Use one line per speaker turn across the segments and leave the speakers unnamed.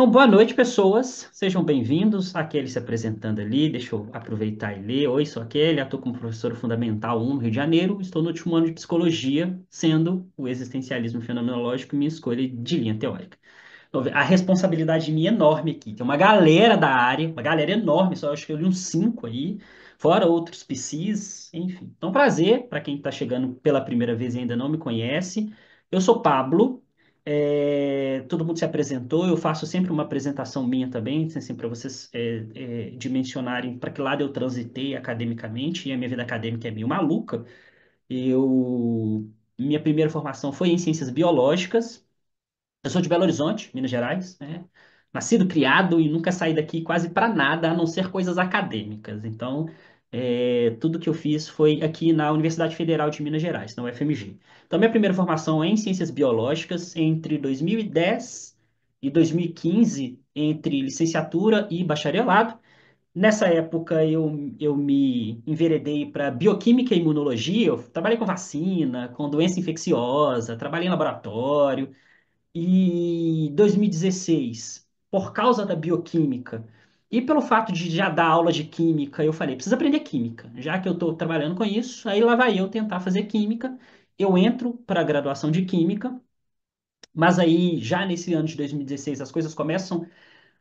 Então, boa noite, pessoas. Sejam bem-vindos. Aquele se apresentando ali. Deixa eu aproveitar e ler. Oi, sou aquele. Atuo como professor fundamental 1 no Rio de Janeiro. Estou no último ano de psicologia, sendo o existencialismo fenomenológico minha escolha de linha teórica. Então, a responsabilidade minha é enorme aqui. Tem uma galera da área, uma galera enorme, só acho que eu li uns cinco aí, fora outros PCs, enfim. Então, prazer para quem está chegando pela primeira vez e ainda não me conhece. Eu sou Pablo. Todo mundo se apresentou, eu faço sempre uma apresentação minha também, assim, para vocês dimensionarem para que lado eu transitei academicamente, e a minha vida acadêmica é meio maluca. Minha primeira formação foi em ciências biológicas. Eu sou de Belo Horizonte, Minas Gerais, né? Nascido, criado e nunca saí daqui quase para nada, a não ser coisas acadêmicas. Então, tudo que eu fiz foi aqui na Universidade Federal de Minas Gerais, na UFMG. Então, minha primeira formação é em ciências biológicas entre 2010 e 2015, entre licenciatura e bacharelado. Nessa época, eu me enveredei para bioquímica e imunologia. Eu trabalhei com vacina, com doença infecciosa, trabalhei em laboratório. E 2016, por causa da bioquímica e pelo fato de já dar aula de química, eu falei, preciso aprender química. Já que eu estou trabalhando com isso, aí lá vai eu tentar fazer química. Eu entro para a graduação de química, mas aí já nesse ano de 2016 as coisas começam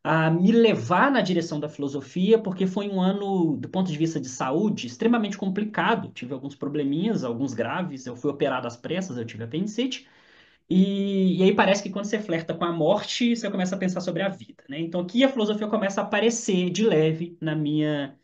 a me levar na direção da filosofia, porque foi um ano, do ponto de vista de saúde, extremamente complicado. Tive alguns probleminhas, alguns graves. Eu fui operado às pressas, eu tive apendicite. E aí parece que quando você flerta com a morte, você começa a pensar sobre a vida, né? Então aqui a filosofia começa a aparecer de leve na minha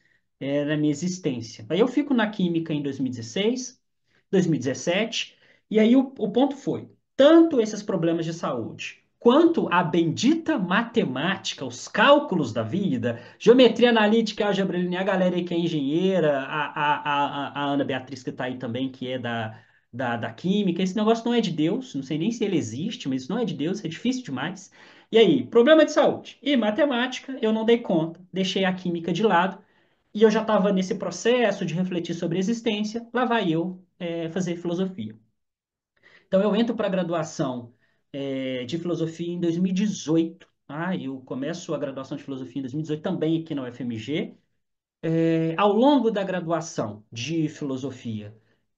existência. Aí eu fico na química em 2016, 2017, e aí o ponto foi, tanto esses problemas de saúde, quanto a bendita matemática, os cálculos da vida, geometria analítica, álgebra linear, a galera aí que é engenheira, a Ana Beatriz que está aí também, que é da química. Esse negócio não é de Deus, não sei nem se ele existe, mas isso não é de Deus, é difícil demais. E aí, problema de saúde e matemática, eu não dei conta, deixei a química de lado, e eu já estava nesse processo de refletir sobre a existência, lá vai eu fazer filosofia. Então, eu entro para a graduação de filosofia em 2018. Eu começo a graduação de filosofia em 2018 também aqui na UFMG. Ao longo da graduação de filosofia,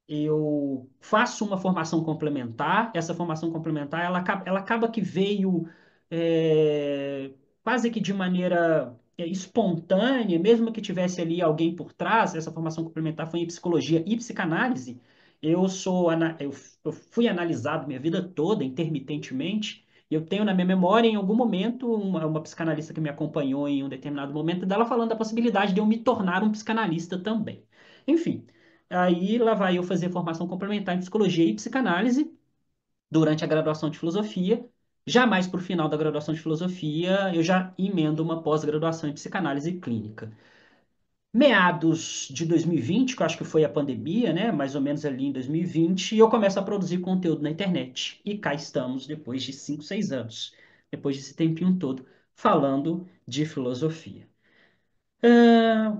eu faço uma formação complementar. Essa formação complementar, ela acaba que veio é, quase que de maneira espontânea, mesmo que tivesse ali alguém por trás. Essa formação complementar foi em psicologia e psicanálise. Eu fui analisado minha vida toda, intermitentemente. Eu tenho na minha memória, em algum momento, uma psicanalista que me acompanhou em um determinado momento, dela falando da possibilidade de eu me tornar um psicanalista também. Enfim, aí lá vai eu fazer formação complementar em psicologia e psicanálise durante a graduação de filosofia. Jamais para o final da graduação de filosofia, eu já emendo uma pós-graduação em psicanálise clínica. Meados de 2020, que eu acho que foi a pandemia, né? Mais ou menos ali em 2020, eu começo a produzir conteúdo na internet. E cá estamos, depois de 5, 6 anos, depois desse tempinho todo, falando de filosofia.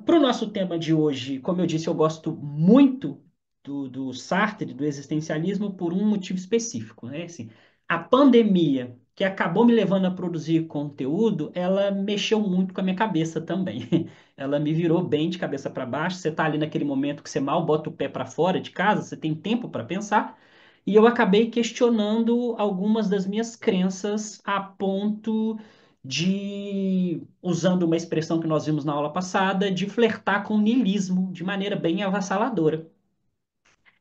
Para o nosso tema de hoje, como eu disse, eu gosto muito do Sartre, do existencialismo, por um motivo específico, né? Assim, a pandemia, que acabou me levando a produzir conteúdo, ela mexeu muito com a minha cabeça também. Ela me virou bem de cabeça para baixo. Você está ali naquele momento que você mal bota o pé para fora de casa, você tem tempo para pensar. E eu acabei questionando algumas das minhas crenças a ponto de, usando uma expressão que nós vimos na aula passada, de flertar com o niilismo de maneira bem avassaladora.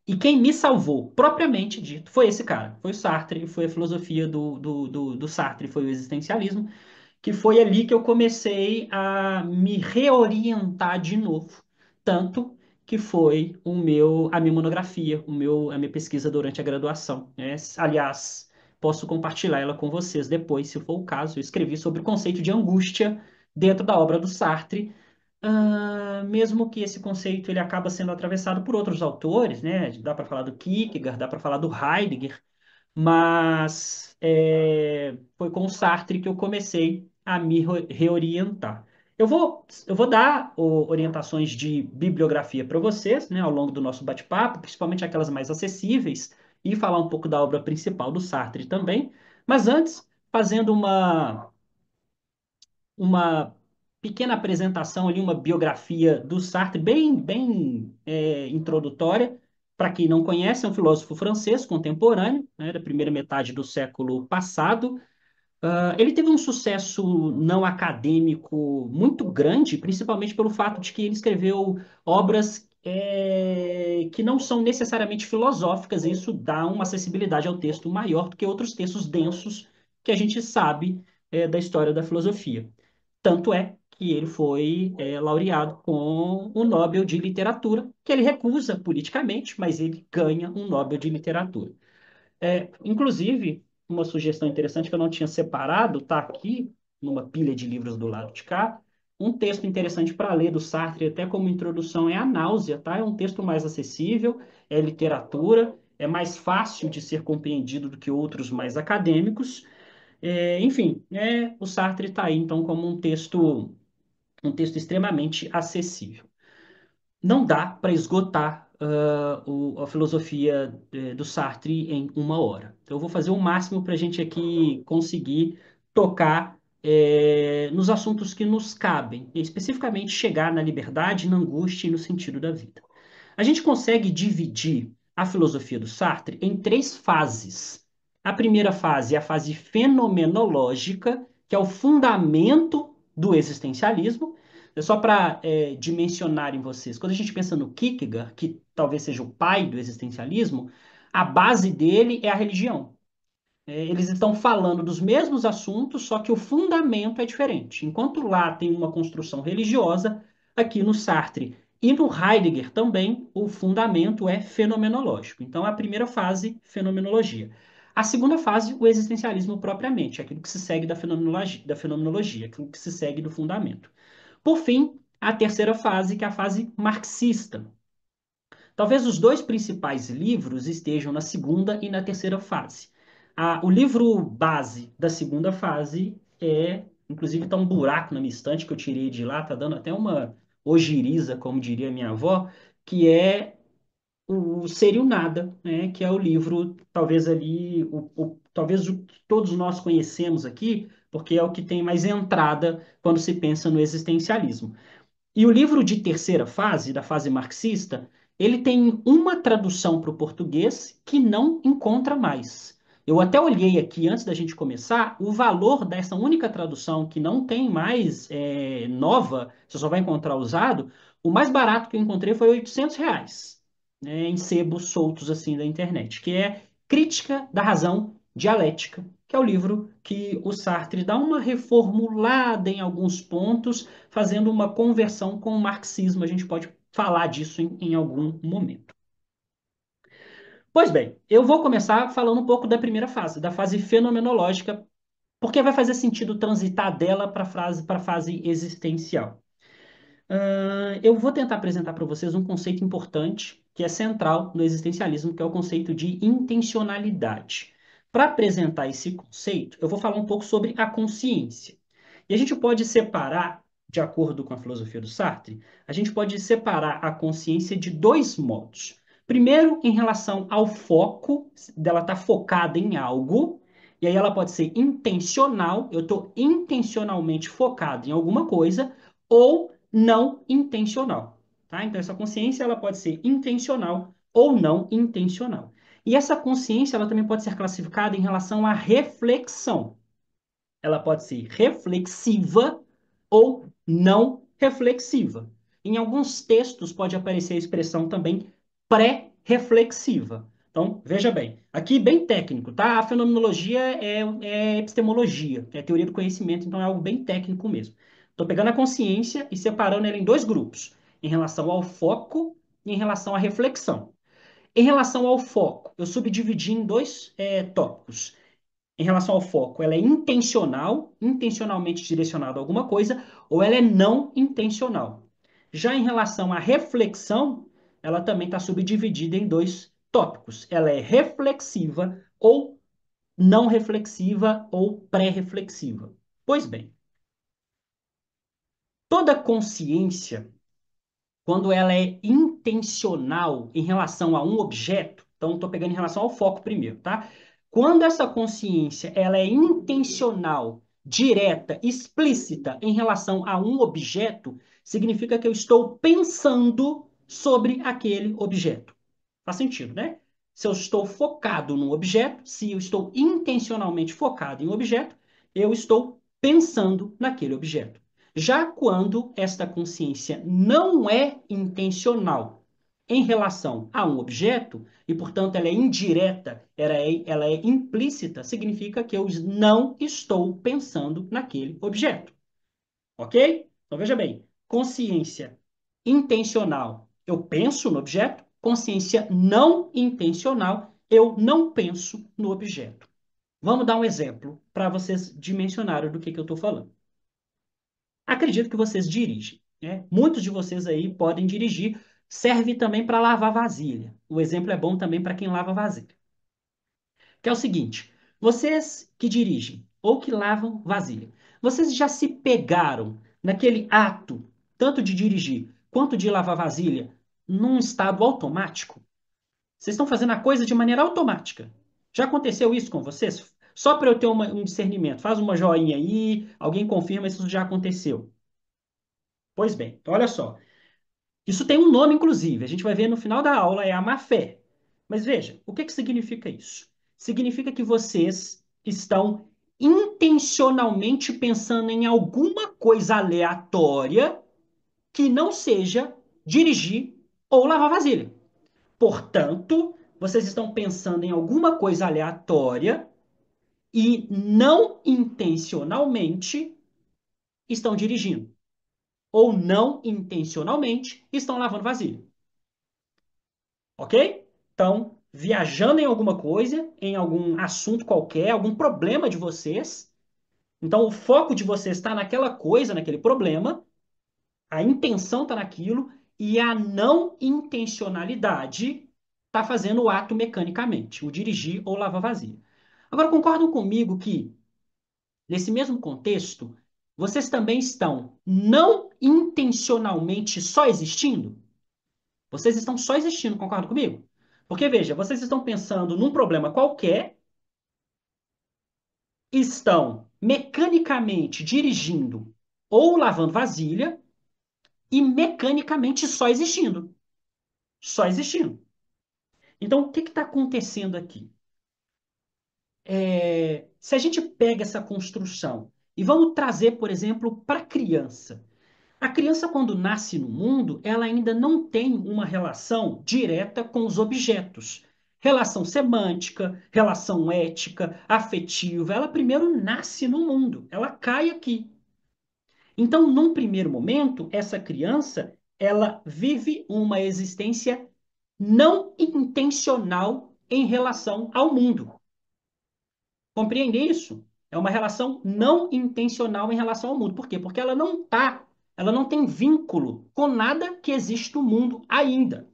E quem me salvou, propriamente dito, foi esse cara. Foi o Sartre, foi a filosofia do Sartre, foi o existencialismo, que foi ali que eu comecei a me reorientar de novo. Tanto que foi a minha monografia, a minha pesquisa durante a graduação, né? Aliás, posso compartilhar ela com vocês depois, se for o caso. Eu escrevi sobre o conceito de angústia dentro da obra do Sartre, mesmo que esse conceito ele acaba sendo atravessado por outros autores, né? Dá para falar do Kierkegaard, dá para falar do Heidegger, mas foi com o Sartre que eu comecei a me reorientar. Eu vou dar orientações de bibliografia para vocês, né, ao longo do nosso bate-papo, principalmente aquelas mais acessíveis, e falar um pouco da obra principal do Sartre também. Mas antes, fazendo uma pequena apresentação ali, uma biografia do Sartre, bem introdutória. Para quem não conhece, é um filósofo francês contemporâneo, né, da primeira metade do século passado. Ele teve um sucesso não acadêmico muito grande, principalmente pelo fato de que ele escreveu obras que não são necessariamente filosóficas, e isso dá uma acessibilidade ao texto maior do que outros textos densos que a gente sabe da história da filosofia. Tanto é que ele foi laureado com o Nobel de Literatura, que ele recusa politicamente, mas ele ganha um Nobel de Literatura. Inclusive, uma sugestão interessante que eu não tinha separado, está aqui, numa pilha de livros do lado de cá, um texto interessante para ler do Sartre, até como introdução, é A Náusea, tá? É um texto mais acessível, é literatura, é mais fácil de ser compreendido do que outros mais acadêmicos. Enfim, o Sartre está aí, então, como um texto extremamente acessível. Não dá para esgotar a filosofia do Sartre em uma hora. Então, eu vou fazer o máximo para a gente aqui conseguir tocar nos assuntos que nos cabem, e especificamente chegar na liberdade, na angústia e no sentido da vida. A gente consegue dividir a filosofia do Sartre em três fases. A primeira fase é a fase fenomenológica, que é o fundamento do existencialismo. É só para dimensionar em vocês. Quando a gente pensa no Kierkegaard, que talvez seja o pai do existencialismo, a base dele é a religião. Eles estão falando dos mesmos assuntos, só que o fundamento é diferente. Enquanto lá tem uma construção religiosa, aqui no Sartre e no Heidegger também, o fundamento é fenomenológico. Então, a primeira fase, fenomenologia. A segunda fase, o existencialismo propriamente, aquilo que se segue da fenomenologia, aquilo que se segue do fundamento. Por fim, a terceira fase, que é a fase marxista. Talvez os dois principais livros estejam na segunda e na terceira fase. O livro base da segunda fase inclusive está um buraco na minha estante que eu tirei de lá, está dando até uma ojeriza, como diria minha avó, que é o Ser e o Nada, né? Que é o livro, talvez ali, talvez o que todos nós conhecemos aqui, porque é o que tem mais entrada quando se pensa no existencialismo. E o livro de terceira fase, da fase marxista, ele tem uma tradução para o português que não encontra mais. Eu até olhei aqui antes da gente começar o valor dessa única tradução que não tem mais nova, você só vai encontrar usado. O mais barato que eu encontrei foi R$ 800, né, em sebos soltos assim da internet, que é Crítica da Razão Dialética, que é o livro que o Sartre dá uma reformulada em alguns pontos, fazendo uma conversão com o marxismo. A gente pode falar disso em algum momento. Pois bem, eu vou começar falando um pouco da primeira fase, da fase fenomenológica, porque vai fazer sentido transitar dela para a fase existencial. Eu vou tentar apresentar para vocês um conceito importante que é central no existencialismo, que é o conceito de intencionalidade. Para apresentar esse conceito, eu vou falar um pouco sobre a consciência. E a gente pode separar, de acordo com a filosofia do Sartre, a gente pode separar a consciência de dois modos. Primeiro, em relação ao foco, dela estar focada em algo, e aí ela pode ser intencional, eu estou intencionalmente focado em alguma coisa, ou não intencional, tá? Então essa consciência ela pode ser intencional ou não intencional. E essa consciência ela também pode ser classificada em relação à reflexão. Ela pode ser reflexiva ou não reflexiva. Em alguns textos pode aparecer a expressão também pré-reflexiva. Então, veja bem, aqui bem técnico, tá? A fenomenologia é epistemologia, é teoria do conhecimento, então é algo bem técnico mesmo. Estou pegando a consciência e separando ela em dois grupos, em relação ao foco e em relação à reflexão. Em relação ao foco, eu subdividi em dois tópicos. Em relação ao foco, ela é intencional, intencionalmente direcionada a alguma coisa, ou ela é não intencional. Já em relação à reflexão, ela também está subdividida em dois tópicos. Ela é reflexiva ou não reflexiva ou pré-reflexiva. Pois bem, toda consciência, quando ela é intencional em relação a um objeto, então estou pegando em relação ao foco primeiro, tá? Quando essa consciência ela é intencional direta, explícita em relação a um objeto, significa que eu estou pensando sobre aquele objeto. Faz sentido, né? Se eu estou focado num objeto, se eu estou intencionalmente focado em um objeto, eu estou pensando naquele objeto. Já quando esta consciência não é intencional em relação a um objeto, e portanto ela é indireta, ela é implícita, significa que eu não estou pensando naquele objeto. Ok? Então veja bem, consciência intencional, eu penso no objeto, consciência não intencional, eu não penso no objeto. Vamos dar um exemplo para vocês dimensionarem do que eu estou falando. Acredito que vocês dirigem, né? Muitos de vocês aí podem dirigir, serve também para lavar vasilha. O exemplo é bom também para quem lava vasilha. Que é o seguinte, vocês que dirigem ou que lavam vasilha, vocês já se pegaram naquele ato, tanto de dirigir quanto de lavar vasilha, num estado automático? Vocês estão fazendo a coisa de maneira automática. Já aconteceu isso com vocês? Só para eu ter um discernimento. Faz uma joinha aí, alguém confirma se isso já aconteceu. Pois bem, então olha só. Isso tem um nome, inclusive. A gente vai ver no final da aula, é a má-fé. Mas veja, o que que significa isso? Significa que vocês estão intencionalmente pensando em alguma coisa aleatória que não seja dirigir ou lavar vasilha. Portanto, vocês estão pensando em alguma coisa aleatória e não intencionalmente estão dirigindo. Ou não intencionalmente estão lavando vasilha. Ok? Então, viajando em alguma coisa, em algum assunto qualquer, algum problema de vocês. Então, o foco de vocês está naquela coisa, naquele problema, a intenção está naquilo, e a não intencionalidade está fazendo o ato mecanicamente, o dirigir ou lavar vasilha. Agora, concordam comigo que, nesse mesmo contexto, vocês também estão não intencionalmente só existindo? Vocês estão só existindo, concorda comigo? Porque, veja, vocês estão pensando num problema qualquer, estão mecanicamente dirigindo ou lavando vasilha e mecanicamente só existindo. Só existindo. Então, o que está acontecendo aqui? Se a gente pega essa construção e vamos trazer, por exemplo, para a criança. A criança, quando nasce no mundo, ela ainda não tem uma relação direta com os objetos. Relação semântica, relação ética, afetiva. Ela primeiro nasce no mundo, ela cai aqui. Então, num primeiro momento, essa criança, ela vive uma existência não intencional em relação ao mundo. Compreende isso? É uma relação não intencional em relação ao mundo. Por quê? Porque ela não tem vínculo com nada que existe no mundo ainda.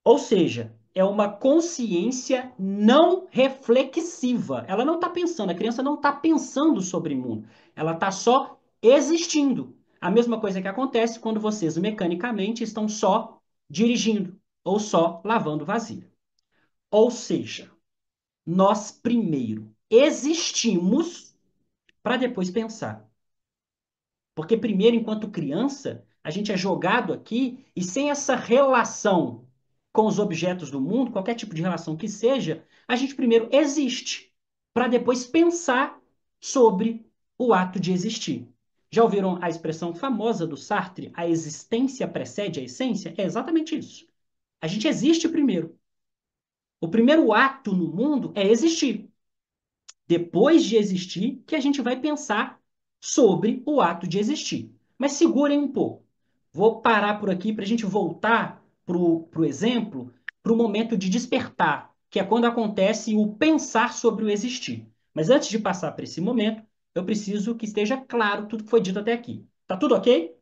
Ou seja, é uma consciência não reflexiva. Ela não está pensando, a criança não está pensando sobre o mundo. Ela está só existindo. A mesma coisa que acontece quando vocês mecanicamente estão só dirigindo ou só lavando vasilha. Ou seja, nós primeiro existimos para depois pensar. Porque primeiro, enquanto criança, a gente é jogado aqui e sem essa relação com os objetos do mundo, qualquer tipo de relação que seja, a gente primeiro existe para depois pensar sobre o ato de existir. Já ouviram a expressão famosa do Sartre, a existência precede a essência? É exatamente isso. A gente existe primeiro. O primeiro ato no mundo é existir. Depois de existir, que a gente vai pensar sobre o ato de existir. Mas segurem um pouco. Vou parar por aqui para a gente voltar para o exemplo, para o momento de despertar, que é quando acontece o pensar sobre o existir. Mas antes de passar para esse momento, eu preciso que esteja claro tudo que foi dito até aqui. Tá tudo ok?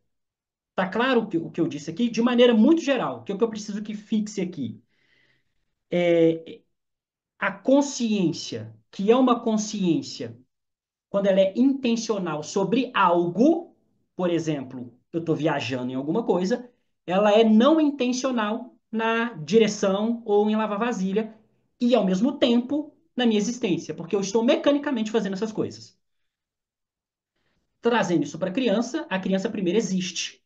Tá claro o que eu disse aqui? De maneira muito geral, que é o que eu preciso que fixe aqui. A consciência, que é uma consciência quando ela é intencional sobre algo, por exemplo, eu estou viajando em alguma coisa, ela é não intencional na direção ou em lavar vasilha, e ao mesmo tempo na minha existência, porque eu estou mecanicamente fazendo essas coisas. Trazendo isso para a criança primeiro existe.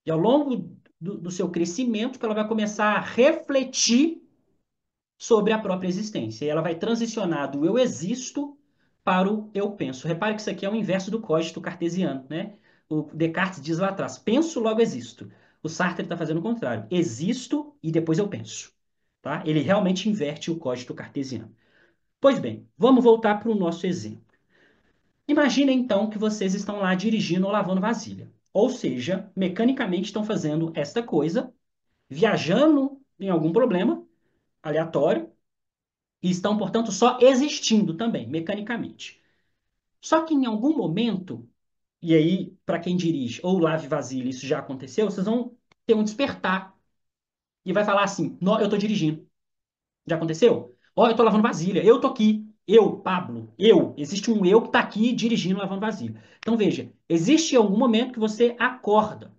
E ao longo do seu crescimento, que ela vai começar a refletir sobre a própria existência. E ela vai transicionar do eu existo para o eu penso. Repare que isso aqui é o inverso do cogito cartesiano, né? O Descartes diz lá atrás, penso, logo existo. O Sartre está fazendo o contrário. Existo e depois eu penso. Tá? Ele realmente inverte o cogito cartesiano. Pois bem, vamos voltar para o nosso exemplo. Imagina então que vocês estão lá dirigindo ou lavando vasilha. Ou seja, mecanicamente estão fazendo esta coisa, viajando em algum problema aleatório, e estão, portanto, só existindo também, mecanicamente. Só que em algum momento, e aí, para quem dirige ou lave vasilha, isso já aconteceu, vocês vão ter um despertar e vai falar assim: "Nó, eu tô dirigindo. Já aconteceu? Ó, eu tô lavando vasilha, eu tô aqui. Eu, Pablo, eu. Existe um eu que tá aqui dirigindo, lavando vasilha. Então veja, existe algum momento que você acorda.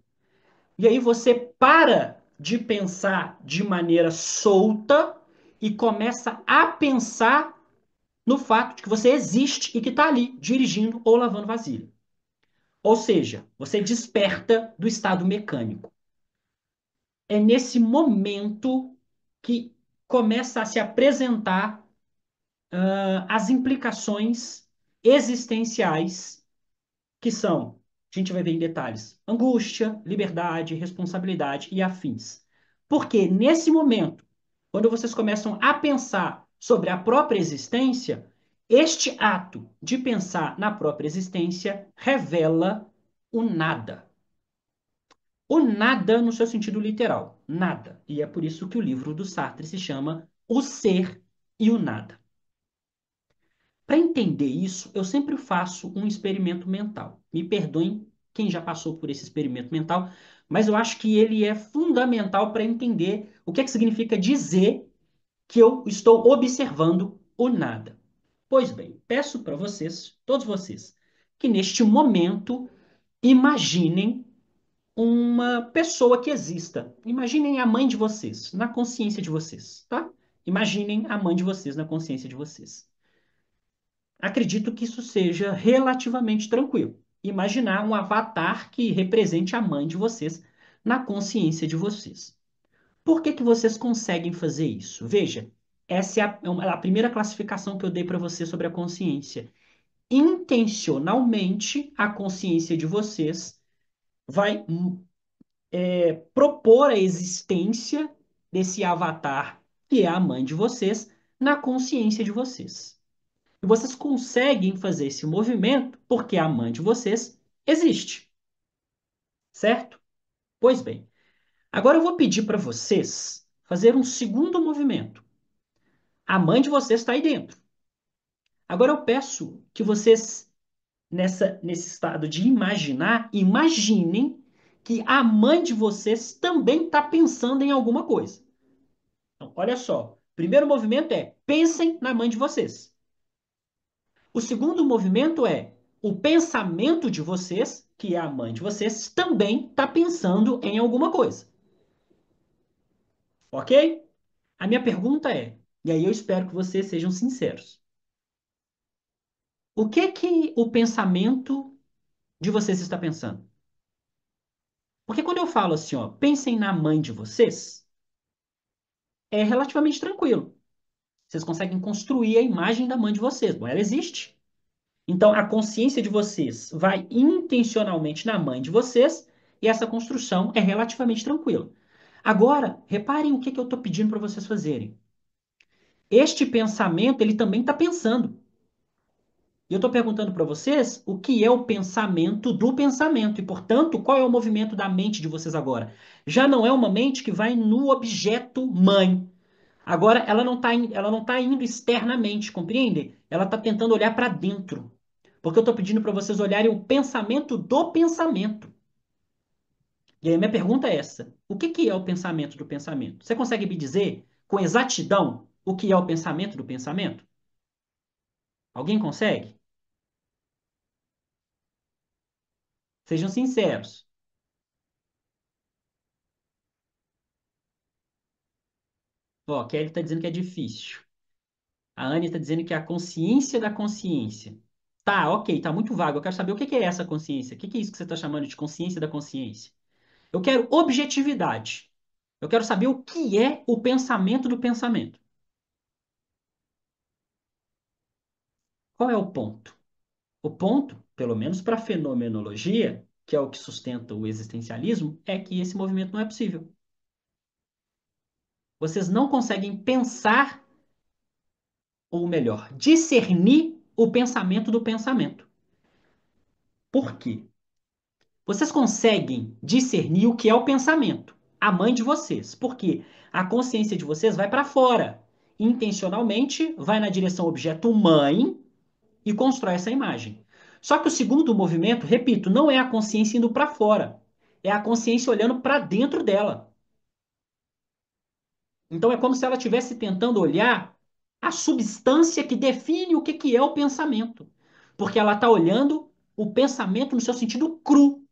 E aí você para de pensar de maneira solta e começa a pensar no fato de que você existe e que está ali dirigindo ou lavando vasilha. Ou seja, você desperta do estado mecânico. É nesse momento que começa a se apresentar as implicações existenciais que são, a gente vai ver em detalhes, angústia, liberdade, responsabilidade e afins. Porque nesse momento, quando vocês começam a pensar sobre a própria existência, este ato de pensar na própria existência revela o nada. O nada no seu sentido literal, nada. E é por isso que o livro do Sartre se chama O Ser e o Nada. Para entender isso, eu sempre faço um experimento mental. Me perdoem quem já passou por esse experimento mental, mas eu acho que ele é fundamental para entender o que é que significa dizer que eu estou observando o nada. Pois bem, peço para vocês, todos vocês, que neste momento imaginem uma pessoa que exista. Imaginem a mãe de vocês, na consciência de vocês, tá? Imaginem a mãe de vocês na consciência de vocês. Acredito que isso seja relativamente tranquilo. Imaginar um avatar que represente a mãe de vocês na consciência de vocês. Por que que vocês conseguem fazer isso? Veja, essa é a primeira classificação que eu dei para você sobre a consciência. Intencionalmente, a consciência de vocês vai propor a existência desse avatar, que é a mãe de vocês, na consciência de vocês. E vocês conseguem fazer esse movimento porque a mãe de vocês existe, certo? Pois bem, agora eu vou pedir para vocês fazer um segundo movimento. A mãe de vocês está aí dentro. Agora eu peço que vocês, nesse estado de imaginar, imaginem que a mãe de vocês também está pensando em alguma coisa. Então, olha só. O primeiro movimento é pensem na mãe de vocês. O segundo movimento é o pensamento de vocês, que é a mãe de vocês, também está pensando em alguma coisa. Ok? A minha pergunta é, e aí eu espero que vocês sejam sinceros. O que que o pensamento de vocês está pensando? Porque quando eu falo assim, ó, pensem na mãe de vocês, é relativamente tranquilo. Vocês conseguem construir a imagem da mãe de vocês. Bom, ela existe. Então, a consciência de vocês vai intencionalmente na mãe de vocês e essa construção é relativamente tranquila. Agora, reparem o que que eu estou pedindo para vocês fazerem. Este pensamento, ele também está pensando. E eu estou perguntando para vocês o que é o pensamento do pensamento e, portanto, qual é o movimento da mente de vocês agora. Já não é uma mente que vai no objeto mãe. Agora, ela não tá indo externamente, compreende? Ela está tentando olhar para dentro. Porque eu estou pedindo para vocês olharem o pensamento do pensamento. E aí a minha pergunta é essa: o que que é o pensamento do pensamento? Você consegue me dizer com exatidão o que é o pensamento do pensamento? Alguém consegue? Sejam sinceros. Ó, Kelly está dizendo que é difícil. A Anne está dizendo que é a consciência da consciência. Tá, ok, tá muito vago. Eu quero saber o que que é essa consciência. O que que é isso que você está chamando de consciência da consciência? Eu quero objetividade. Eu quero saber o que é o pensamento do pensamento. Qual é o ponto? O ponto, pelo menos para a fenomenologia, que é o que sustenta o existencialismo, é que esse movimento não é possível. Vocês não conseguem pensar, ou melhor, discernir o pensamento do pensamento. Por quê? Vocês conseguem discernir o que é o pensamento, a mãe de vocês, porque a consciência de vocês vai para fora, intencionalmente vai na direção objeto mãe e constrói essa imagem. Só que o segundo movimento, repito, não é a consciência indo para fora, é a consciência olhando para dentro dela. Então é como se ela estivesse tentando olhar a substância que define o que que é o pensamento, porque ela está olhando o pensamento no seu sentido cru.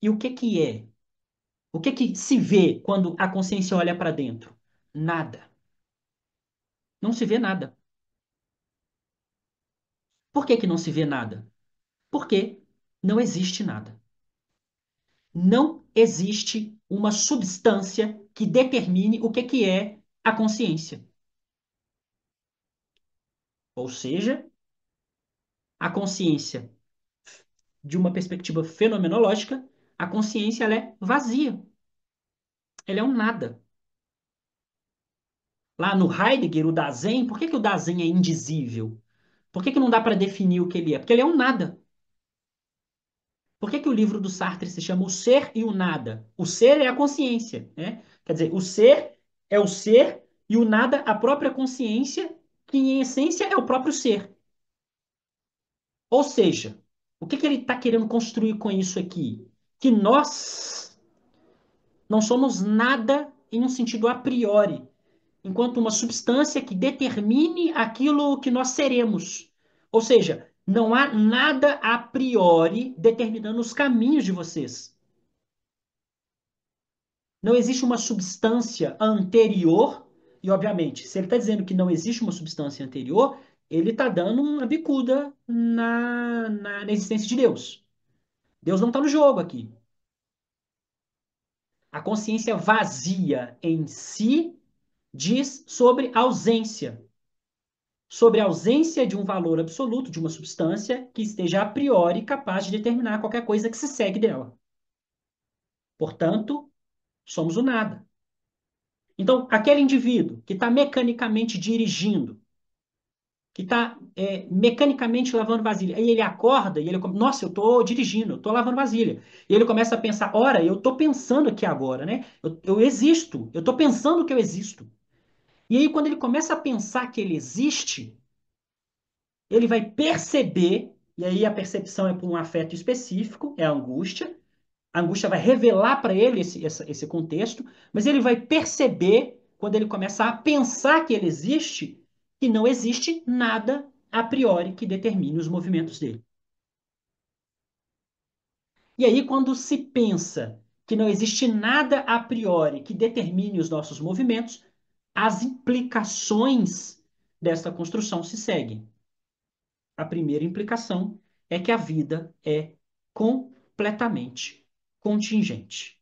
E o que que é? O que que se vê quando a consciência olha para dentro? Nada. Não se vê nada. Por que que não se vê nada? Porque não existe nada. Não existe uma substância que determine o que é a consciência. Ou seja, a consciência, de uma perspectiva fenomenológica, a consciência ela é vazia. Ela é um nada. Lá no Heidegger, o Dasein, por que que o Dasein é indizível? Por que que não dá para definir o que ele é? Porque ele é um nada. Por que que o livro do Sartre se chama O Ser e o Nada? O ser é a consciência, né? Quer dizer, o ser é o ser e o nada a própria consciência, que em essência é o próprio ser. Ou seja, o que que ele está querendo construir com isso aqui? Que nós não somos nada em um sentido a priori, enquanto uma substância que determine aquilo que nós seremos. Ou seja, não há nada a priori determinando os caminhos de vocês. Não existe uma substância anterior, e obviamente, se ele está dizendo que não existe uma substância anterior, ele está dando uma bicuda na existência de Deus. Deus não está no jogo aqui. A consciência vazia em si diz sobre a ausência de um valor absoluto, de uma substância que esteja a priori capaz de determinar qualquer coisa que se segue dela. Portanto, somos o nada. Então, aquele indivíduo que está mecanicamente dirigindo, que está mecanicamente lavando vasilha, aí ele acorda e ele, nossa, eu estou dirigindo, eu estou lavando vasilha. E ele começa a pensar, ora, eu estou pensando aqui agora, né? Eu existo, eu estou pensando que eu existo. E aí, quando ele começa a pensar que ele existe, ele vai perceber, e aí a percepção é por um afeto específico, é a angústia. A angústia vai revelar para ele esse contexto, mas ele vai perceber, quando ele começar a pensar que ele existe, que não existe nada a priori que determine os movimentos dele. E aí, quando se pensa que não existe nada a priori que determine os nossos movimentos, as implicações dessa construção se seguem. A primeira implicação é que a vida é completamente contingente.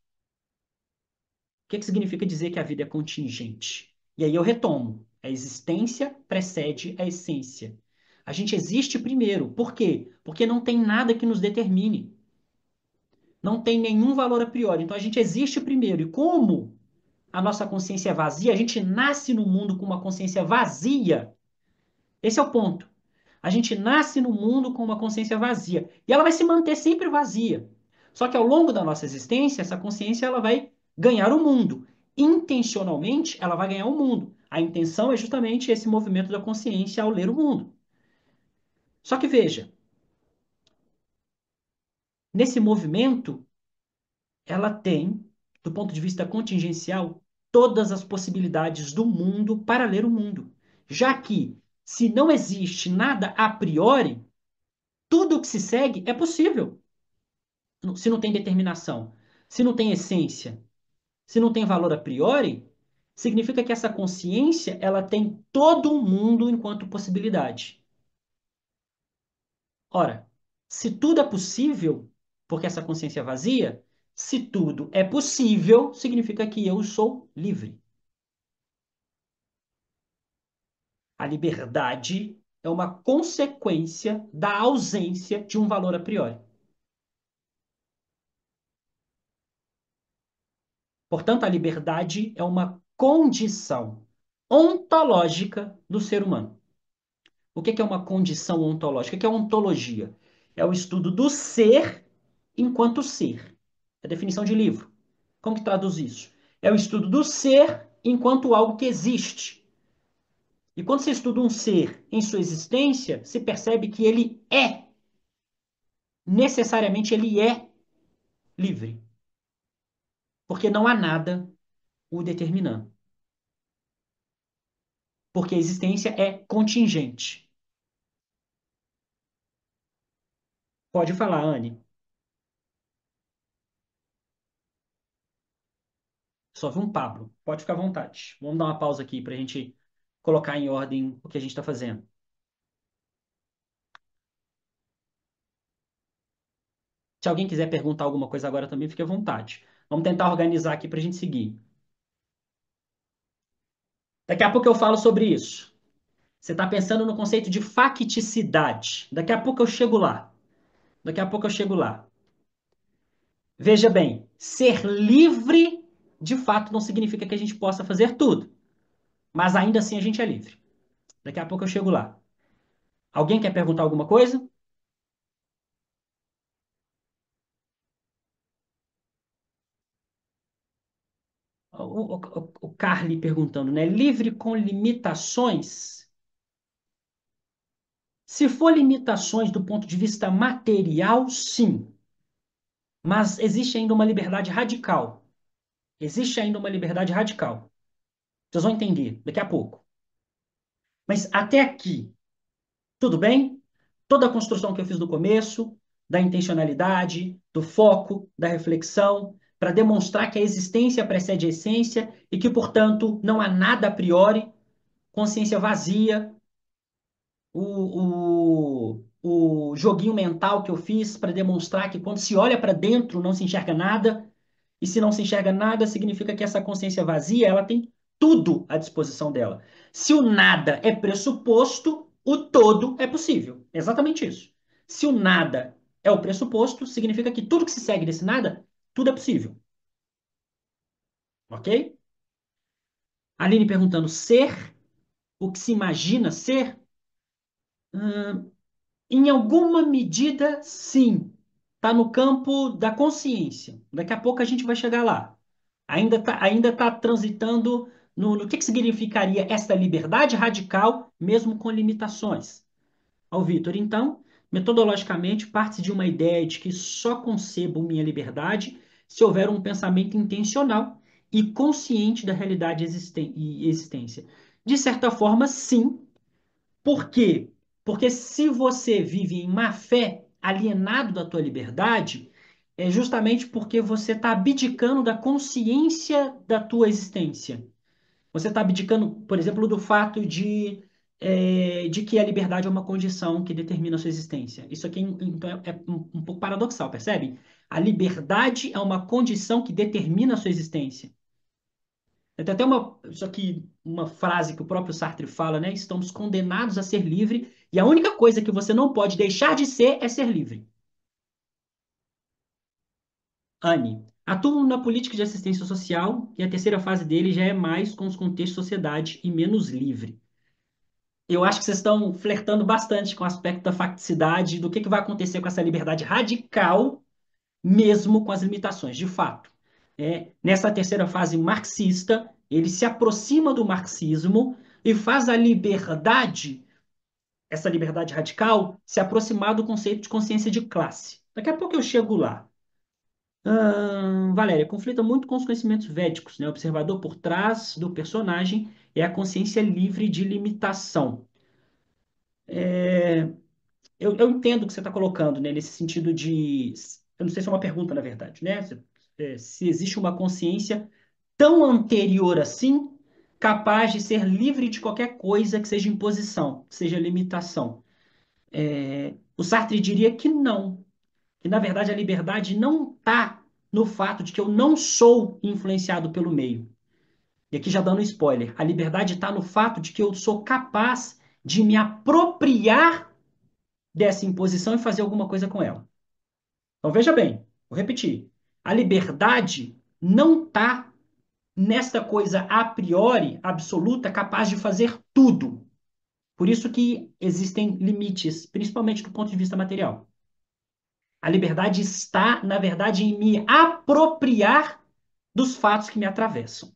O que que significa dizer que a vida é contingente? E aí eu retomo. A existência precede a essência. A gente existe primeiro. Por quê? Porque não tem nada que nos determine. Não tem nenhum valor a priori. Então a gente existe primeiro. E como a nossa consciência é vazia, a gente nasce no mundo com uma consciência vazia. Esse é o ponto. A gente nasce no mundo com uma consciência vazia. E ela vai se manter sempre vazia. Só que ao longo da nossa existência, essa consciência ela vai ganhar o mundo. Intencionalmente, ela vai ganhar o mundo. A intenção é justamente esse movimento da consciência ao ler o mundo. Só que veja, nesse movimento, ela tem, do ponto de vista contingencial, todas as possibilidades do mundo para ler o mundo. Já que, se não existe nada a priori, tudo o que se segue é possível. Se não tem determinação, se não tem essência, se não tem valor a priori, Significa que essa consciência, ela tem todo o mundo enquanto possibilidade. Ora, se tudo é possível, porque essa consciência é vazia, se tudo é possível, significa que eu sou livre. A liberdade é uma consequência da ausência de um valor a priori. Portanto, a liberdade é uma condição ontológica do ser humano. O que é uma condição ontológica? O que é ontologia? É o estudo do ser enquanto ser. É a definição de livro. Como que traduz isso? É o estudo do ser enquanto algo que existe. E quando você estuda um ser em sua existência, se percebe que ele é, necessariamente ele é livre. Porque não há nada o determinando. Porque a existência é contingente. Pode falar, Anne. Só vi um Pablo. Pode ficar à vontade. Vamos dar uma pausa aqui para a gente colocar em ordem o que a gente está fazendo. Se alguém quiser perguntar alguma coisa agora também, fique à vontade. Vamos tentar organizar aqui para a gente seguir. Daqui a pouco eu falo sobre isso. Você está pensando no conceito de facticidade. Daqui a pouco eu chego lá. Daqui a pouco eu chego lá. Veja bem, ser livre de fato não significa que a gente possa fazer tudo, mas ainda assim a gente é livre. Daqui a pouco eu chego lá. Alguém quer perguntar alguma coisa? O Carly perguntando, né? Livre com limitações? Se for limitações do ponto de vista material, sim. Mas existe ainda uma liberdade radical. Existe ainda uma liberdade radical. Vocês vão entender daqui a pouco. Mas até aqui, tudo bem? Toda a construção que eu fiz no começo, da intencionalidade, do foco, da reflexão, para demonstrar que a existência precede a essência e que, portanto, não há nada a priori, consciência vazia, o joguinho mental que eu fiz para demonstrar que quando se olha para dentro não se enxerga nada, e se não se enxerga nada, significa que essa consciência vazia, ela tem tudo à disposição dela. Se o nada é pressuposto, o todo é possível. É exatamente isso. Se o nada é o pressuposto, significa que tudo que se segue desse nada, tudo é possível. Ok? Aline perguntando: ser o que se imagina ser? Em alguma medida, sim. Está no campo da consciência. Daqui a pouco a gente vai chegar lá. Ainda tá transitando no que significaria essa liberdade radical, mesmo com limitações. Ao Vitor, então, metodologicamente, parte de uma ideia de que só concebo minha liberdade se houver um pensamento intencional e consciente da realidade e existência. De certa forma, sim. Por quê? Porque se você vive em má fé, alienado da tua liberdade, é justamente porque você está abdicando da consciência da tua existência. Você está abdicando, por exemplo, do fato de que a liberdade é uma condição que determina a sua existência. Isso aqui então, é um pouco paradoxal, percebe? A liberdade é uma condição que determina a sua existência. Tem até isso aqui, uma frase que o próprio Sartre fala, né? Estamos condenados a ser livre e a única coisa que você não pode deixar de ser é ser livre. Anne, atuo na política de assistência social e a terceira fase dele já é mais com os contextos de sociedade e menos livre. Eu acho que vocês estão flertando bastante com o aspecto da facticidade, do que vai acontecer com essa liberdade radical, mesmo com as limitações, de fato. Nessa terceira fase marxista, ele se aproxima do marxismo e faz a liberdade, essa liberdade radical, se aproximar do conceito de consciência de classe. Daqui a pouco eu chego lá. Valéria, conflita muito com os conhecimentos védicos, né? O observador por trás do personagem é a consciência livre de limitação. Eu entendo o que você está colocando, né? Nesse sentido de. Eu não sei se é uma pergunta, na verdade, né? Se existe uma consciência tão anterior assim capaz de ser livre de qualquer coisa que seja imposição, que seja limitação. O Sartre diria que não, que na verdade a liberdade não está no fato de que eu não sou influenciado pelo meio. E aqui já dando um spoiler, a liberdade está no fato de que eu sou capaz de me apropriar dessa imposição e fazer alguma coisa com ela. Então veja bem, vou repetir. A liberdade não está nesta coisa a priori absoluta capaz de fazer tudo. Por isso que existem limites, principalmente do ponto de vista material. A liberdade está, na verdade, em me apropriar dos fatos que me atravessam.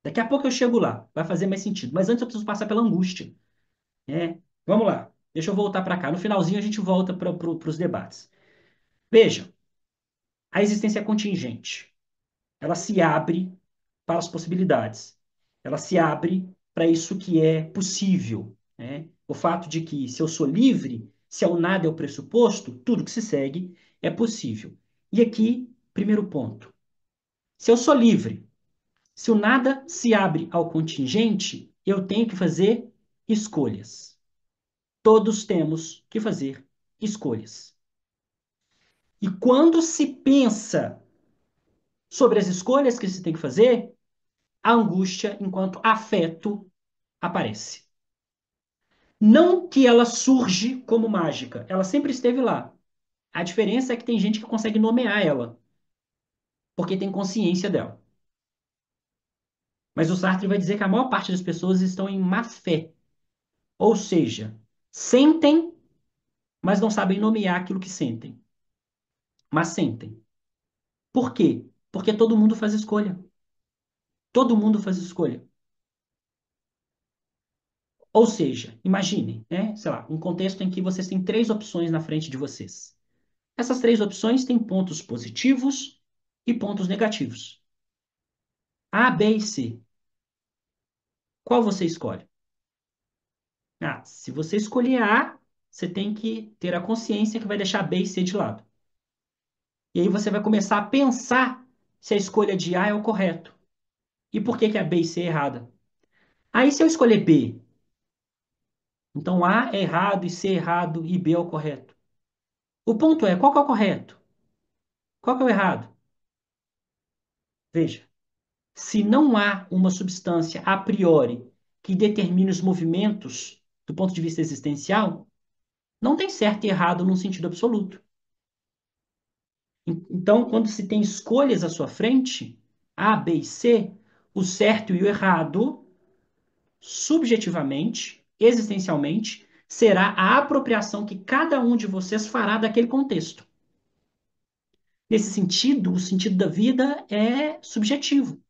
Daqui a pouco eu chego lá, vai fazer mais sentido. Mas antes eu preciso passar pela angústia. Né? Vamos lá, deixa eu voltar para cá. No finalzinho a gente volta para os debates. Veja, a existência é contingente. Ela se abre para as possibilidades. Ela se abre para isso que é possível. Né? O fato de que, se eu sou livre, se ao nada é o pressuposto, tudo que se segue é possível. E aqui, primeiro ponto. Se eu sou livre, se o nada se abre ao contingente, eu tenho que fazer escolhas. Todos temos que fazer escolhas. E quando se pensa sobre as escolhas que se tem que fazer, a angústia, enquanto afeto, aparece. Não que ela surge como mágica, ela sempre esteve lá. A diferença é que tem gente que consegue nomear ela, porque tem consciência dela. Mas o Sartre vai dizer que a maior parte das pessoas estão em má fé. Ou seja, sentem, mas não sabem nomear aquilo que sentem. Mas sentem. Por quê? Porque todo mundo faz escolha. Todo mundo faz escolha. Ou seja, imagine, né, sei lá, um contexto em que vocês têm três opções na frente de vocês. Essas três opções têm pontos positivos e pontos negativos. A, B e C. Qual você escolhe? Ah, se você escolher A, você tem que ter a consciência que vai deixar B e C de lado. E aí você vai começar a pensar se a escolha de A é o correto. E por que que a B e C é errada? Aí se eu escolher B, então A é errado e C é errado e B é o correto. O ponto é, qual que é o correto? Qual que é o errado? Veja, se não há uma substância a priori que determine os movimentos do ponto de vista existencial, não tem certo e errado num sentido absoluto. Então, quando se tem escolhas à sua frente, A, B e C, o certo e o errado, subjetivamente, existencialmente, será a apropriação que cada um de vocês fará daquele contexto. Nesse sentido, o sentido da vida é subjetivo.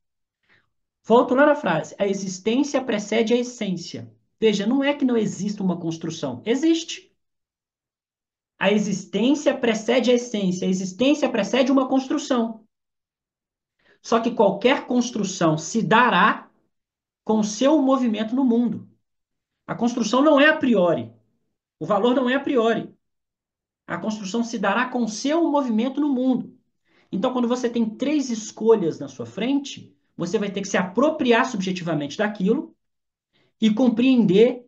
Volto lá na frase. A existência precede a essência. Veja, não é que não exista uma construção. Existe. A existência precede a essência. A existência precede uma construção. Só que qualquer construção se dará com o seu movimento no mundo. A construção não é a priori. O valor não é a priori. A construção se dará com o seu movimento no mundo. Então, quando você tem três escolhas na sua frente, você vai ter que se apropriar subjetivamente daquilo e compreender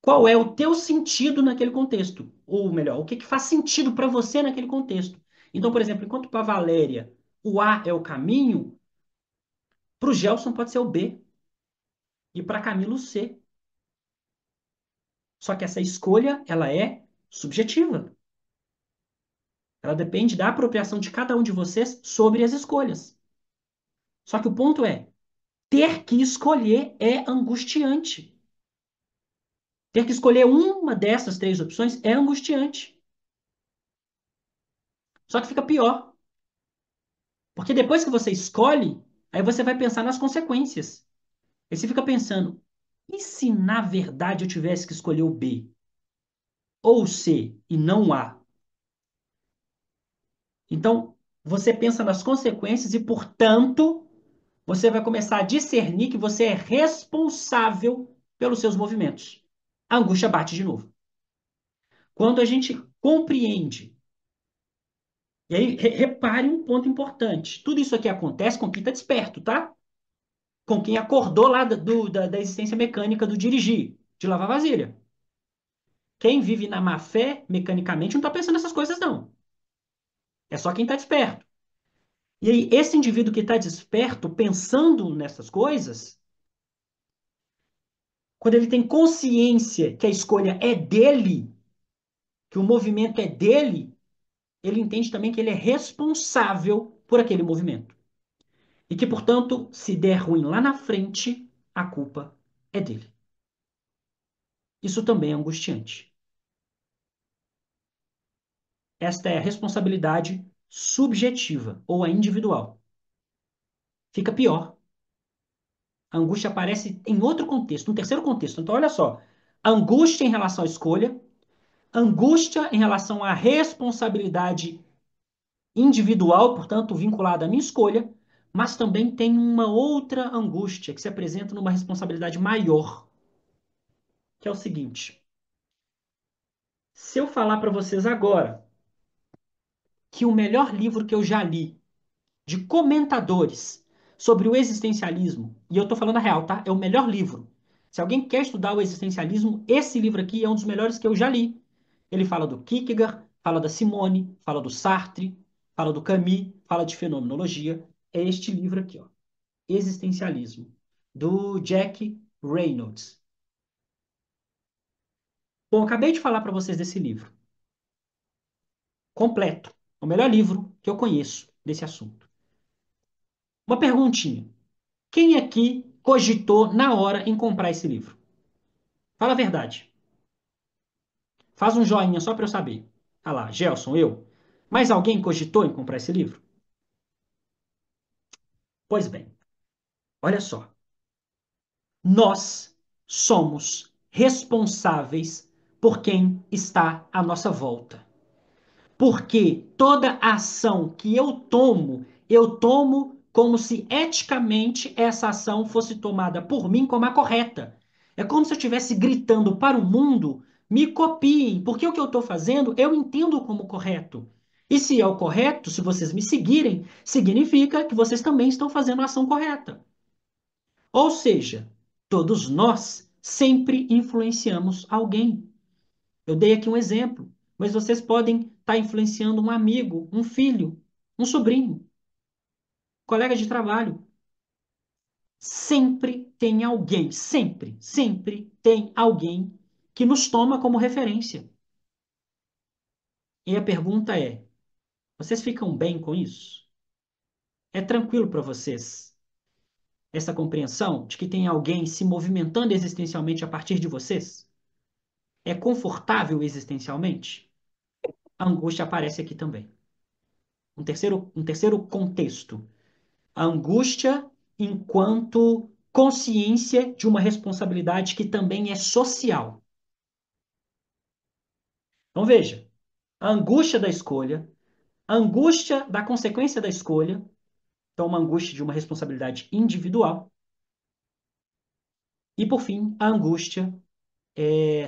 qual é o teu sentido naquele contexto. Ou melhor, o que que faz sentido para você naquele contexto. Então, por exemplo, enquanto para Valéria o A é o caminho, para o Gelson pode ser o B e para Camilo o C. Só que essa escolha, ela é subjetiva. Ela depende da apropriação de cada um de vocês sobre as escolhas. Só que o ponto é, ter que escolher é angustiante. Ter que escolher uma dessas três opções é angustiante. Só que fica pior. Porque depois que você escolhe, aí você vai pensar nas consequências. Aí você fica pensando, e se na verdade eu tivesse que escolher o B ou o C e não o A? Então, você pensa nas consequências e, portanto, você vai começar a discernir que você é responsável pelos seus movimentos. A angústia bate de novo. Quando a gente compreende, e aí repare um ponto importante: tudo isso aqui acontece com quem está desperto, tá? com quem acordou lá da existência mecânica do dirigir, de lavar vasilha. Quem vive na má fé, mecanicamente, não está pensando nessas coisas, não. É só quem está desperto. E aí, esse indivíduo que está desperto, pensando nessas coisas, quando ele tem consciência que a escolha é dele, que o movimento é dele, ele entende também que ele é responsável por aquele movimento. E que, portanto, se der ruim lá na frente, a culpa é dele. Isso também é angustiante. Esta é a responsabilidade subjetiva ou a individual. Fica pior. A angústia aparece em outro contexto, no terceiro contexto. Então, olha só. Angústia em relação à escolha, angústia em relação à responsabilidade individual, portanto, vinculada à minha escolha, mas também tem uma outra angústia que se apresenta numa responsabilidade maior, que é o seguinte: se eu falar para vocês agora que o melhor livro que eu já li de comentadores sobre o existencialismo, e eu estou falando a real, tá? É o melhor livro. Se alguém quer estudar o existencialismo, esse livro aqui é um dos melhores que eu já li. Ele fala do Kierkegaard, fala da Simone, fala do Sartre, fala do Camus, fala de fenomenologia. É este livro aqui, ó, Existencialismo, do Jack Reynolds. Bom, eu acabei de falar para vocês desse livro. Completo. O melhor livro que eu conheço desse assunto. Uma perguntinha. Quem aqui cogitou na hora em comprar esse livro? Fala a verdade. Faz um joinha só para eu saber. Ah lá, Gelson, eu. Mais alguém cogitou em comprar esse livro? Pois bem, olha só. Nós somos responsáveis por quem está à nossa volta. Porque toda ação que eu tomo como se eticamente essa ação fosse tomada por mim como a correta. É como se eu estivesse gritando para o mundo: me copiem, porque o que eu estou fazendo eu entendo como correto. E se é o correto, se vocês me seguirem, significa que vocês também estão fazendo a ação correta. Ou seja, todos nós sempre influenciamos alguém. Eu dei aqui um exemplo, mas vocês podem estar influenciando um amigo, um filho, um sobrinho, colega de trabalho. Sempre tem alguém, sempre, sempre tem alguém que nos toma como referência. E a pergunta é: vocês ficam bem com isso? É tranquilo para vocês essa compreensão de que tem alguém se movimentando existencialmente a partir de vocês? É confortável existencialmente? A angústia aparece aqui também. Um terceiro contexto. A angústia enquanto consciência de uma responsabilidade que também é social. Então veja, a angústia da escolha, a angústia da consequência da escolha, então uma angústia de uma responsabilidade individual, e por fim, a angústia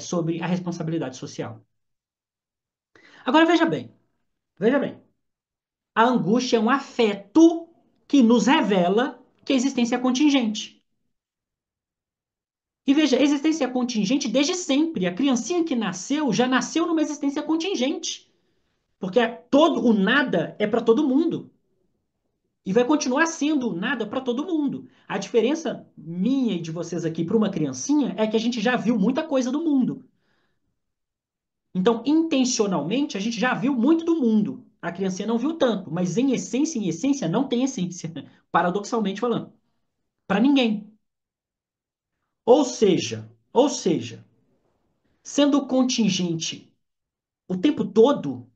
sobre a responsabilidade social. Agora veja bem, a angústia é um afeto que nos revela que a existência é contingente. E veja, existência contingente desde sempre. A criancinha que nasceu já nasceu numa existência contingente. Porque todo o nada é para todo mundo. E vai continuar sendo nada para todo mundo. A diferença minha e de vocês aqui para uma criancinha é que a gente já viu muita coisa do mundo. Então, intencionalmente, a gente já viu muito do mundo. A criancinha não viu tanto, mas em essência, não tem essência. Paradoxalmente falando. Para ninguém. Ou seja, sendo contingente o tempo todo,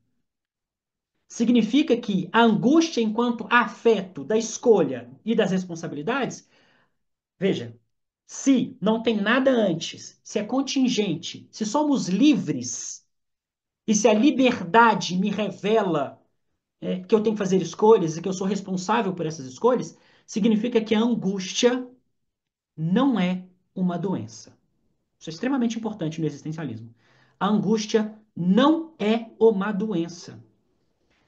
significa que a angústia enquanto afeto da escolha e das responsabilidades, veja, se não tem nada antes, se é contingente, se somos livres e se a liberdade me revela que eu tenho que fazer escolhas e que eu sou responsável por essas escolhas, significa que a angústia não é uma doença. Isso é extremamente importante no existencialismo. A angústia não é uma doença.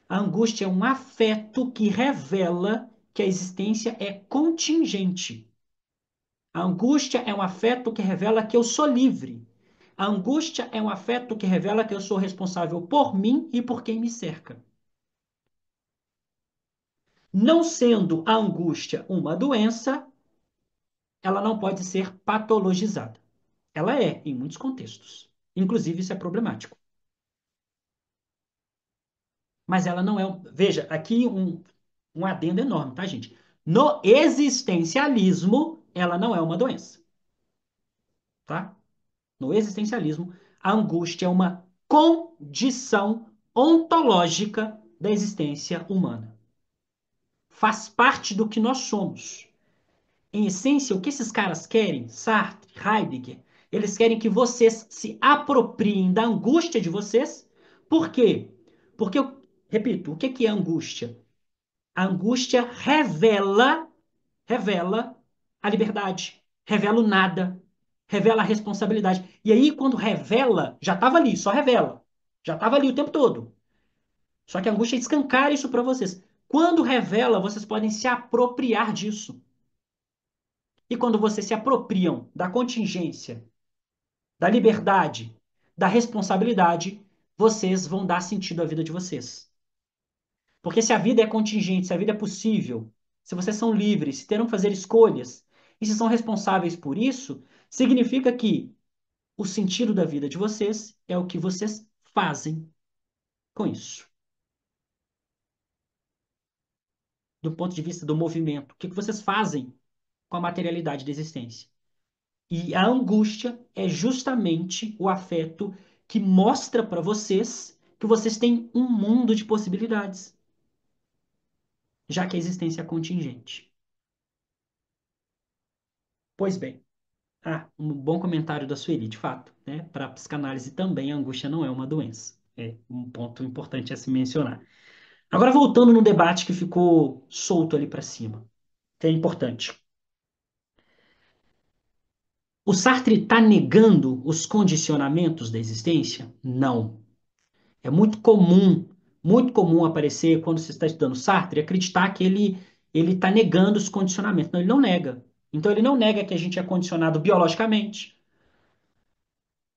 A angústia é um afeto que revela que a existência é contingente. A angústia é um afeto que revela que eu sou livre. A angústia é um afeto que revela que eu sou responsável por mim e por quem me cerca. Não sendo a angústia uma doença, ela não pode ser patologizada. Ela é, em muitos contextos. Inclusive, isso é problemático. Mas ela não é. Veja, aqui um adendo enorme, tá, gente? No existencialismo, ela não é uma doença, tá? No existencialismo, a angústia é uma condição ontológica da existência humana. Faz parte do que nós somos. Em essência, o que esses caras querem, Sartre, Heidegger, eles querem que vocês se apropriem da angústia de vocês. Por quê? Porque, repito, o que é angústia? A angústia revela a liberdade, revela o nada, revela a responsabilidade. E aí, quando revela, já estava ali, só revela. Já estava ali o tempo todo. Só que a angústia escancara isso para vocês. Quando revela, vocês podem se apropriar disso. E quando vocês se apropriam da contingência, da liberdade, da responsabilidade, vocês vão dar sentido à vida de vocês. Porque se a vida é contingente, se a vida é possível, se vocês são livres, se terão que fazer escolhas, e se são responsáveis por isso, significa que o sentido da vida de vocês é o que vocês fazem com isso. Do ponto de vista do movimento, o que vocês fazem com a materialidade da existência. E a angústia é justamente o afeto que mostra para vocês que vocês têm um mundo de possibilidades, já que a existência é contingente. Pois bem, um bom comentário da Sueli, de fato, né? Para a psicanálise também a angústia não é uma doença. É um ponto importante a se mencionar. Agora, voltando no debate que ficou solto ali para cima, que é importante. O Sartre está negando os condicionamentos da existência? Não. É muito comum aparecer, quando você está estudando Sartre, acreditar que ele está negando os condicionamentos. Não, ele não nega. Então, ele não nega que a gente é condicionado biologicamente.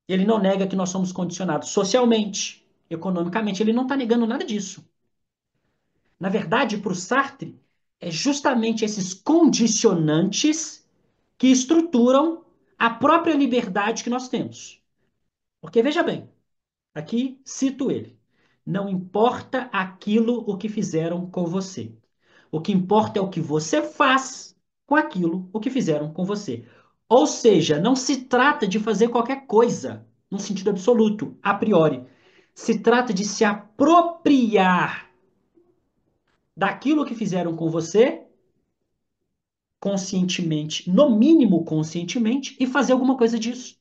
Ele não nega que nós somos condicionados socialmente, economicamente. Ele não está negando nada disso. Na verdade, para o Sartre, é justamente esses condicionantes que estruturam a própria liberdade que nós temos. Porque, veja bem, aqui cito ele. Não importa aquilo o que fizeram com você. O que importa é o que você faz com aquilo o que fizeram com você. Ou seja, não se trata de fazer qualquer coisa, num sentido absoluto, a priori. Se trata de se apropriar daquilo que fizeram com você, conscientemente, no mínimo conscientemente, e fazer alguma coisa disso.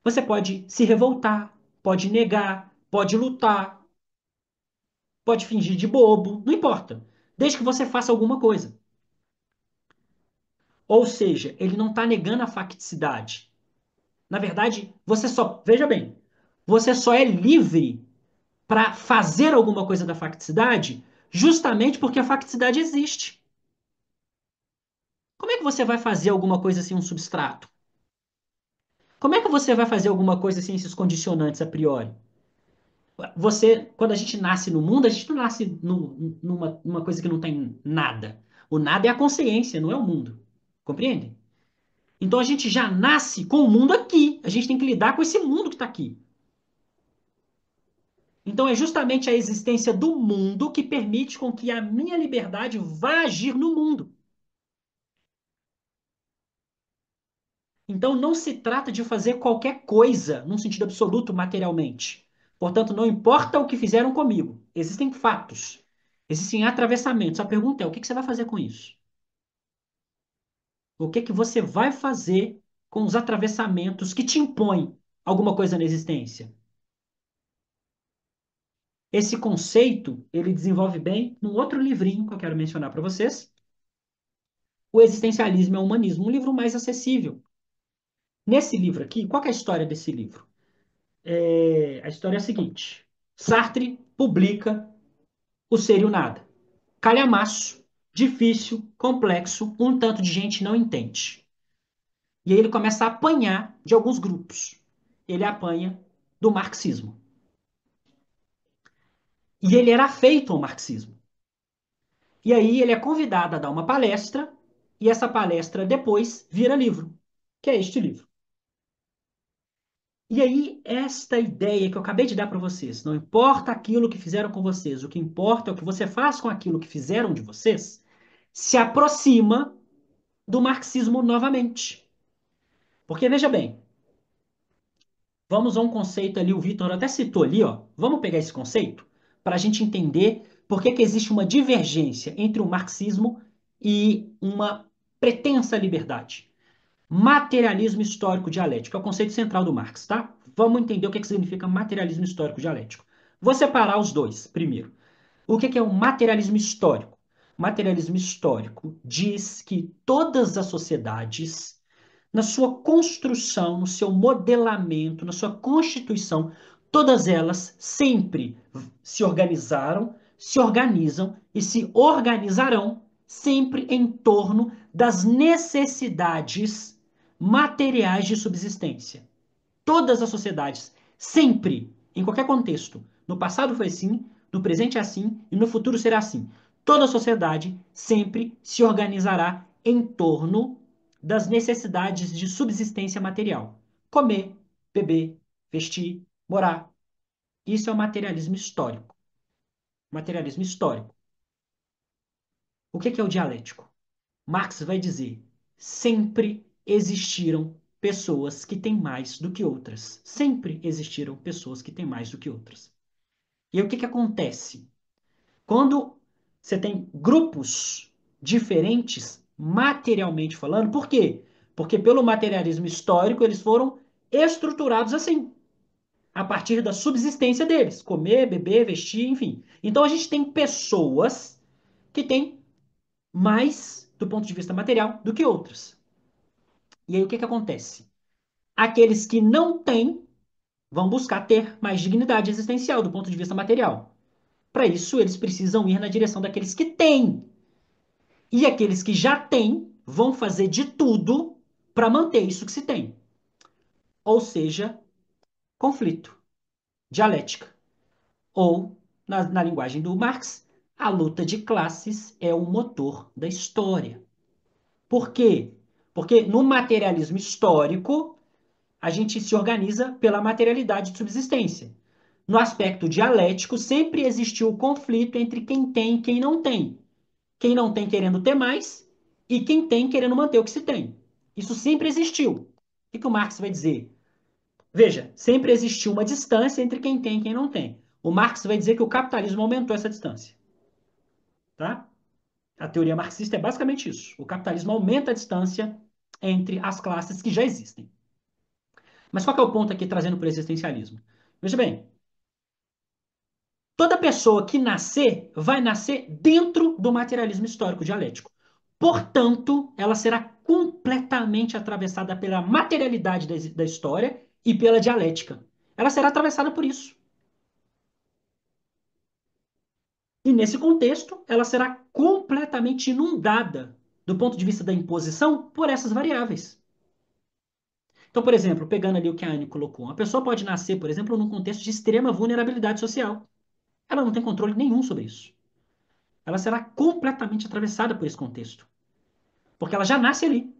Você pode se revoltar, pode negar, pode lutar, pode fingir de bobo, não importa. Desde que você faça alguma coisa. Ou seja, ele não está negando a facticidade. Na verdade, você só. Veja bem, você só é livre para fazer alguma coisa da facticidade justamente porque a facticidade existe. Como é que você vai fazer alguma coisa sem um substrato? Como é que você vai fazer alguma coisa sem esses condicionantes a priori? Quando a gente nasce no mundo, a gente não nasce numa coisa que não tem nada. O nada é a consciência, não é o mundo. Compreende? Então a gente já nasce com o mundo aqui. A gente tem que lidar com esse mundo que está aqui. Então é justamente a existência do mundo que permite com que a minha liberdade vá agir no mundo. Então não se trata de fazer qualquer coisa, num sentido absoluto, materialmente. Portanto, não importa o que fizeram comigo. Existem fatos. Existem atravessamentos. A pergunta é: o que você vai fazer com isso? O que você vai fazer com os atravessamentos que te impõem alguma coisa na existência? Esse conceito, ele desenvolve bem num outro livrinho que eu quero mencionar para vocês, O Existencialismo e o Humanismo, um livro mais acessível. Nesse livro aqui, qual é a história desse livro? A história é a seguinte: Sartre publica O Ser e o Nada. Calhamaço, difícil, complexo, um tanto de gente não entende. E aí ele começa a apanhar de alguns grupos. Ele apanha do marxismo. E ele era afeito ao marxismo. E aí ele é convidado a dar uma palestra, e essa palestra depois vira livro, que é este livro. E aí, esta ideia que eu acabei de dar para vocês, não importa aquilo que fizeram com vocês, o que importa é o que você faz com aquilo que fizeram de vocês, se aproxima do marxismo novamente. Porque veja bem, vamos a um conceito ali, o Vitor até citou ali, ó. Vamos pegar esse conceito para a gente entender por que que existe uma divergência entre o marxismo e uma pretensa liberdade. Materialismo histórico dialético é o conceito central do Marx, tá? Vamos entender o que que significa materialismo histórico dialético. Vou separar os dois primeiro. O que que é o materialismo histórico? Materialismo histórico diz que todas as sociedades na sua construção, no seu modelamento, na sua constituição, todas elas sempre se organizaram, se organizam e se organizarão sempre em torno das necessidades materiais de subsistência. Todas as sociedades, sempre, em qualquer contexto. No passado foi assim, no presente é assim e no futuro será assim. Toda sociedade sempre se organizará em torno das necessidades de subsistência material. Comer, beber, vestir, morar. Isso é o materialismo histórico. Materialismo histórico. O que é o dialético? Marx vai dizer: sempre existiram pessoas que têm mais do que outras. Sempre existiram pessoas que têm mais do que outras. E aí o que acontece? Quando você tem grupos diferentes, materialmente falando, por quê? Porque pelo materialismo histórico eles foram estruturados assim, a partir da subsistência deles, comer, beber, vestir, enfim. Então a gente tem pessoas que têm mais do ponto de vista material do que outras. E aí o que acontece? Aqueles que não têm vão buscar ter mais dignidade existencial do ponto de vista material. Para isso, eles precisam ir na direção daqueles que têm. E aqueles que já têm vão fazer de tudo para manter isso que se tem. Ou seja, conflito, dialética. Ou, na linguagem do Marx, a luta de classes é o motor da história. Por quê? Porque no materialismo histórico, a gente se organiza pela materialidade de subsistência. No aspecto dialético, sempre existiu o conflito entre quem tem e quem não tem. Quem não tem querendo ter mais e quem tem querendo manter o que se tem. Isso sempre existiu. O que o Marx vai dizer? Veja, sempre existiu uma distância entre quem tem e quem não tem. O Marx vai dizer que o capitalismo aumentou essa distância. Tá? A teoria marxista é basicamente isso. O capitalismo aumenta a distância entre as classes que já existem. Mas qual que é o ponto aqui trazendo para o existencialismo? Veja bem, toda pessoa que nascer vai nascer dentro do materialismo histórico dialético. Portanto, ela será completamente atravessada pela materialidade da história e pela dialética. Ela será atravessada por isso. E nesse contexto, ela será completamente inundada, do ponto de vista da imposição, por essas variáveis. Então, por exemplo, pegando ali o que a Anne colocou, uma pessoa pode nascer, por exemplo, num contexto de extrema vulnerabilidade social. Ela não tem controle nenhum sobre isso. Ela será completamente atravessada por esse contexto, porque ela já nasce ali.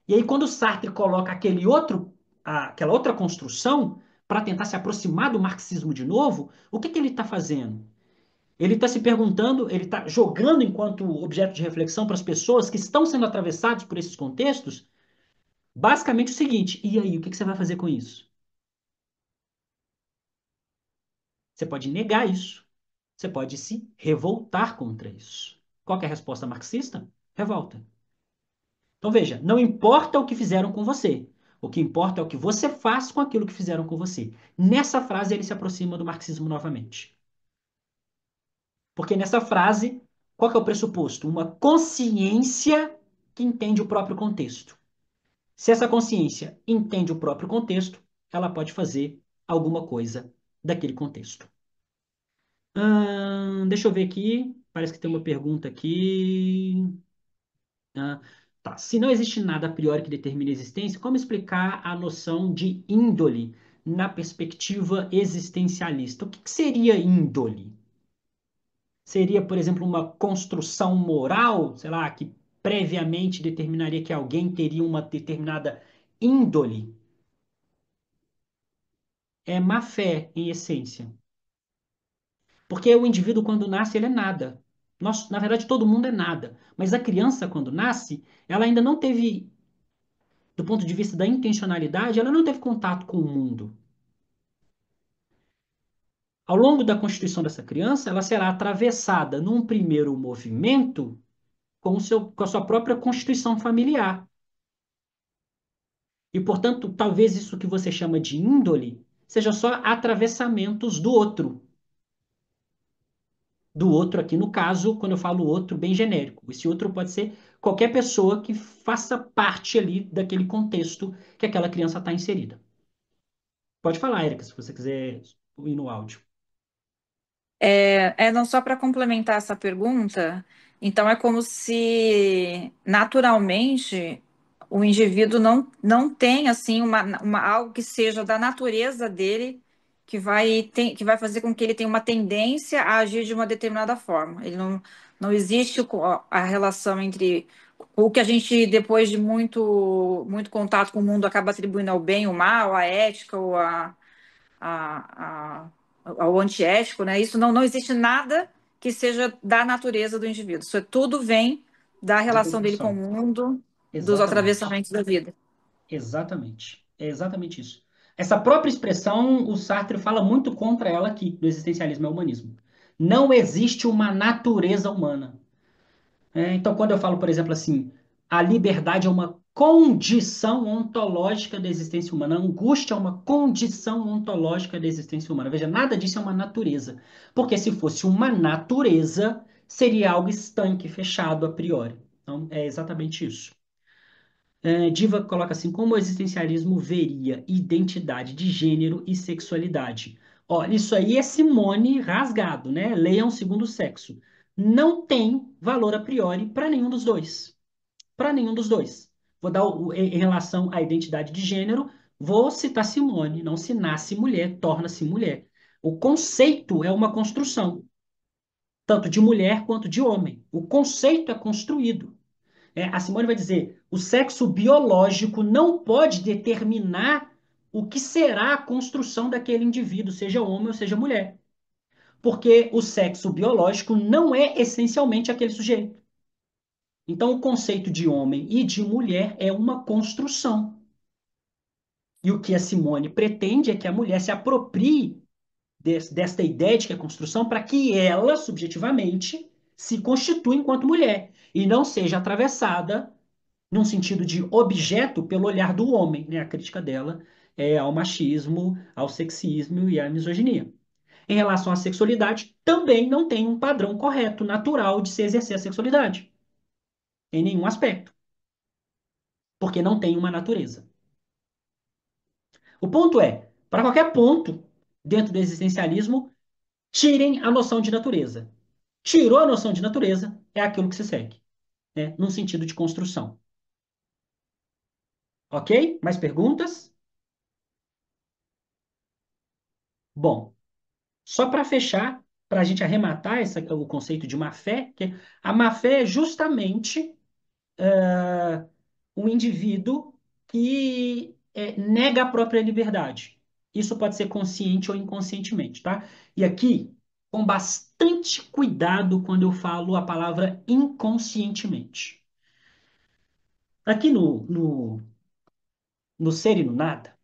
E aí, quando o Sartre coloca aquela outra construção para tentar se aproximar do marxismo de novo, o que ele está fazendo? Ele está se perguntando, ele está jogando enquanto objeto de reflexão para as pessoas que estão sendo atravessadas por esses contextos, basicamente o seguinte: e aí, o que você vai fazer com isso? Você pode negar isso, você pode se revoltar contra isso. Qual que é a resposta marxista? Revolta. Então veja, não importa o que fizeram com você. O que importa é o que você faz com aquilo que fizeram com você. Nessa frase ele se aproxima do marxismo novamente. Porque nessa frase, qual que é o pressuposto? Uma consciência que entende o próprio contexto. Se essa consciência entende o próprio contexto, ela pode fazer alguma coisa daquele contexto. Deixa eu ver aqui. Parece que tem uma pergunta aqui. Tá. Se não existe nada a priori que determine a existência, como explicar a noção de índole na perspectiva existencialista? O que que seria índole? Seria, por exemplo, uma construção moral, sei lá, que previamente determinaria que alguém teria uma determinada índole? É má fé, em essência. Porque o indivíduo, quando nasce, ele é nada. Nós, na verdade, todo mundo é nada. Mas a criança, quando nasce, ela ainda não teve, do ponto de vista da intencionalidade, ela não teve contato com o mundo. Ao longo da constituição dessa criança, ela será atravessada num primeiro movimento com a sua própria constituição familiar. E, portanto, talvez isso que você chama de índole seja só atravessamentos do outro. Do outro aqui, no caso, quando eu falo outro, bem genérico. Esse outro pode ser qualquer pessoa que faça parte ali daquele contexto que aquela criança está inserida. Pode falar, Erika, se você quiser ir no áudio.
Não só para complementar essa pergunta, então é como se naturalmente o indivíduo não tem assim algo que seja da natureza dele que vai fazer com que ele tenha uma tendência a agir de uma determinada forma. Ele não existe a relação entre o que a gente, depois de muito contato com o mundo, acaba atribuindo ao bem, ao mal, à ética ou a, ao antiético, né? Isso não existe nada que seja da natureza do indivíduo. Isso tudo vem da
De
relação dele com o
construção.
mundo, dos
Exatamente.
atravessamentos da vida.
Exatamente. É exatamente isso. Essa própria expressão, o Sartre fala muito contra ela aqui, do existencialismo e humanismo. Não existe uma natureza humana. Então, quando eu falo, por exemplo, assim, a liberdade é uma condição ontológica da existência humana, a angústia é uma condição ontológica da existência humana. Veja, nada disso é uma natureza. Porque se fosse uma natureza, seria algo estanque, fechado a priori. Então, é exatamente isso. Diva coloca assim: como o existencialismo veria identidade de gênero e sexualidade? Olha, isso aí é Simone rasgado, né? Leiam segundo sexo. Não tem valor a priori para nenhum dos dois. Para nenhum dos dois. Vou dar em relação à identidade de gênero, vou citar Simone: não se nasce mulher, torna-se mulher. O conceito é uma construção, tanto de mulher quanto de homem. O conceito é construído. A Simone vai dizer: o sexo biológico não pode determinar o que será a construção daquele indivíduo, seja homem ou seja mulher. Porque o sexo biológico não é essencialmente aquele sujeito. Então, o conceito de homem e de mulher é uma construção. E o que a Simone pretende é que a mulher se aproprie desta ideia de que é construção para que ela, subjetivamente, se constitua enquanto mulher e não seja atravessada num sentido de objeto pelo olhar do homem, né? A crítica dela é ao machismo, ao sexismo e à misoginia. Em relação à sexualidade, também não tem um padrão correto, natural de se exercer a sexualidade, em nenhum aspecto, porque não tem uma natureza. O ponto é, para qualquer ponto dentro do existencialismo, tirem a noção de natureza. Tirou a noção de natureza, é aquilo que se segue, né? Num sentido de construção. Ok? Mais perguntas? Bom, só para fechar, para a gente arrematar o conceito de má fé, que a má fé é justamente um indivíduo que nega a própria liberdade. Isso pode ser consciente ou inconscientemente, tá? E aqui, com bastante cuidado quando eu falo a palavra inconscientemente. Aqui no Ser e no Nada,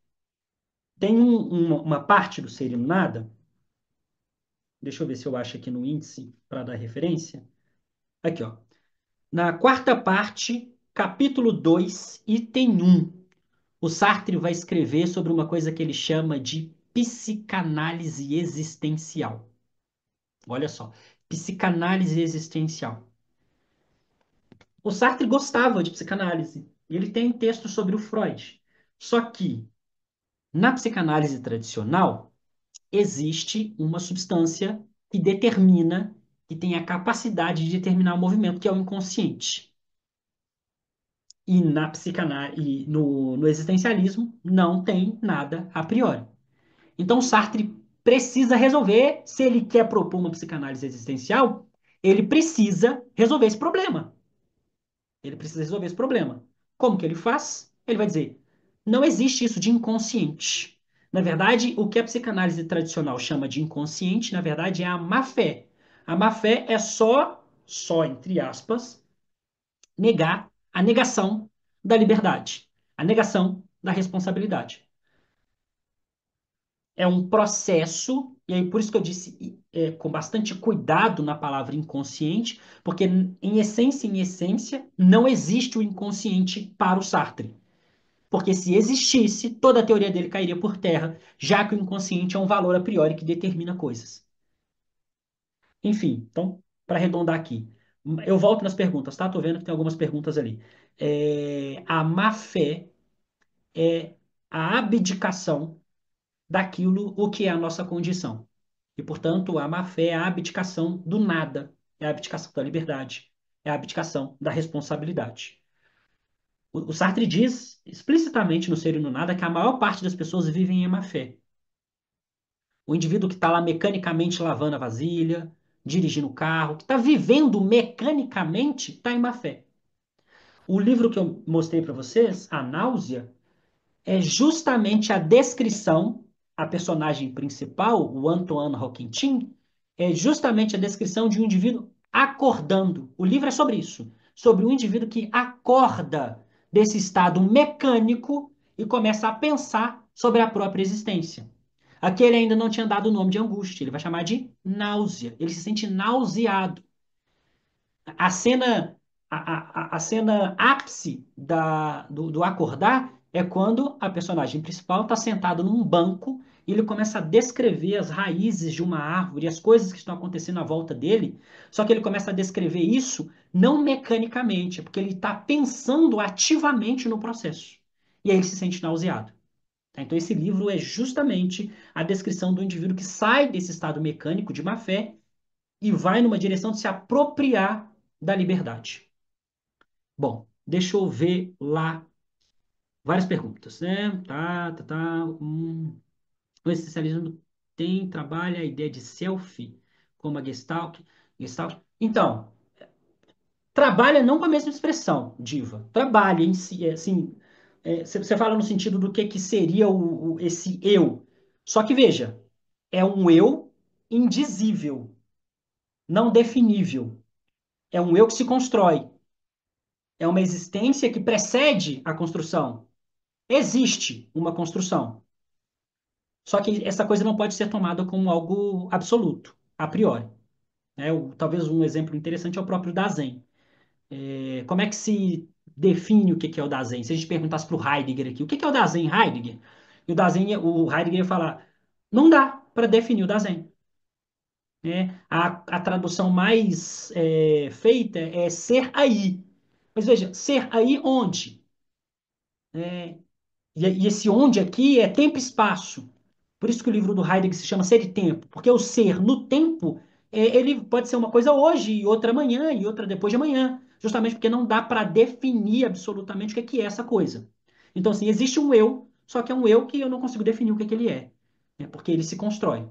tem uma parte do Ser e no Nada, deixa eu ver se eu acho aqui no índice para dar referência. Aqui, ó. Na quarta parte, capítulo 2, item 1, o Sartre vai escrever sobre uma coisa que ele chama de psicanálise existencial. Olha só, psicanálise existencial. O Sartre gostava de psicanálise e ele tem texto sobre o Freud. Só que na psicanálise tradicional existe uma substância que determina, que tem a capacidade de determinar o movimento, que é o inconsciente. E na psicanálise e no existencialismo não tem nada a priori. Então Sartre precisa resolver, se ele quer propor uma psicanálise existencial, ele precisa resolver esse problema. Ele precisa resolver esse problema. Como que ele faz? Ele vai dizer: não existe isso de inconsciente. Na verdade, o que a psicanálise tradicional chama de inconsciente, na verdade, é a má-fé. A má-fé é só entre aspas, negar a negação da liberdade, a negação da responsabilidade. É um processo, e aí por isso que eu disse com bastante cuidado na palavra inconsciente, porque em essência, não existe o inconsciente para o Sartre. Porque se existisse, toda a teoria dele cairia por terra, já que o inconsciente é um valor a priori que determina coisas. Enfim, então, para arredondar aqui, eu volto nas perguntas, tá? Tô vendo que tem algumas perguntas ali. A má fé é a abdicação daquilo o que é a nossa condição. E, portanto, a má-fé é a abdicação do nada, é a abdicação da liberdade, é a abdicação da responsabilidade. O Sartre diz explicitamente no Ser e no Nada que a maior parte das pessoas vivem em má-fé. O indivíduo que está lá mecanicamente lavando a vasilha, dirigindo o carro, que está vivendo mecanicamente, está em má-fé. O livro que eu mostrei para vocês, A Náusea, é justamente a descrição, a personagem principal, o Antoine Roquentin, é justamente a descrição de um indivíduo acordando. O livro é sobre isso, sobre um indivíduo que acorda desse estado mecânico e começa a pensar sobre a própria existência. Aqui ele ainda não tinha dado o nome de angústia, ele vai chamar de náusea. Ele se sente nauseado. A cena, a cena ápice do acordar é quando a personagem principal está sentado num banco e ele começa a descrever as raízes de uma árvore, as coisas que estão acontecendo à volta dele. Só que ele começa a descrever isso não mecanicamente, é porque ele está pensando ativamente no processo. E aí ele se sente nauseado. Tá? Então, esse livro é justamente a descrição do indivíduo que sai desse estado mecânico de má fé e vai numa direção de se apropriar da liberdade. Bom, deixa eu ver lá várias perguntas, né? Tá. O existencialismo trabalha a ideia de selfie como a Gestalt. Então, trabalha não com a mesma expressão, diva. Trabalha em si, assim, você fala no sentido do que seria esse eu. Só que veja, é um eu indizível, não definível. É um eu que se constrói. É uma existência que precede a construção. Existe uma construção. Só que essa coisa não pode ser tomada como algo absoluto, a priori. Né? Talvez um exemplo interessante é o próprio Dasein. Como é que se define o que é o Dasein? Se a gente perguntasse para o Heidegger aqui, o que é o Dasein, Heidegger? E o Heidegger ia falar, não dá para definir o Dasein. Né? A tradução mais feita é ser aí. Mas veja, ser aí onde? É, e esse onde aqui é tempo e espaço. Por isso que o livro do Heidegger se chama Ser e Tempo, porque o ser no tempo, ele pode ser uma coisa hoje, e outra amanhã, e outra depois de amanhã, justamente porque não dá para definir absolutamente o que é essa coisa. Então, assim, existe um eu, só que é um eu que eu não consigo definir o que ele é, né? Porque ele se constrói.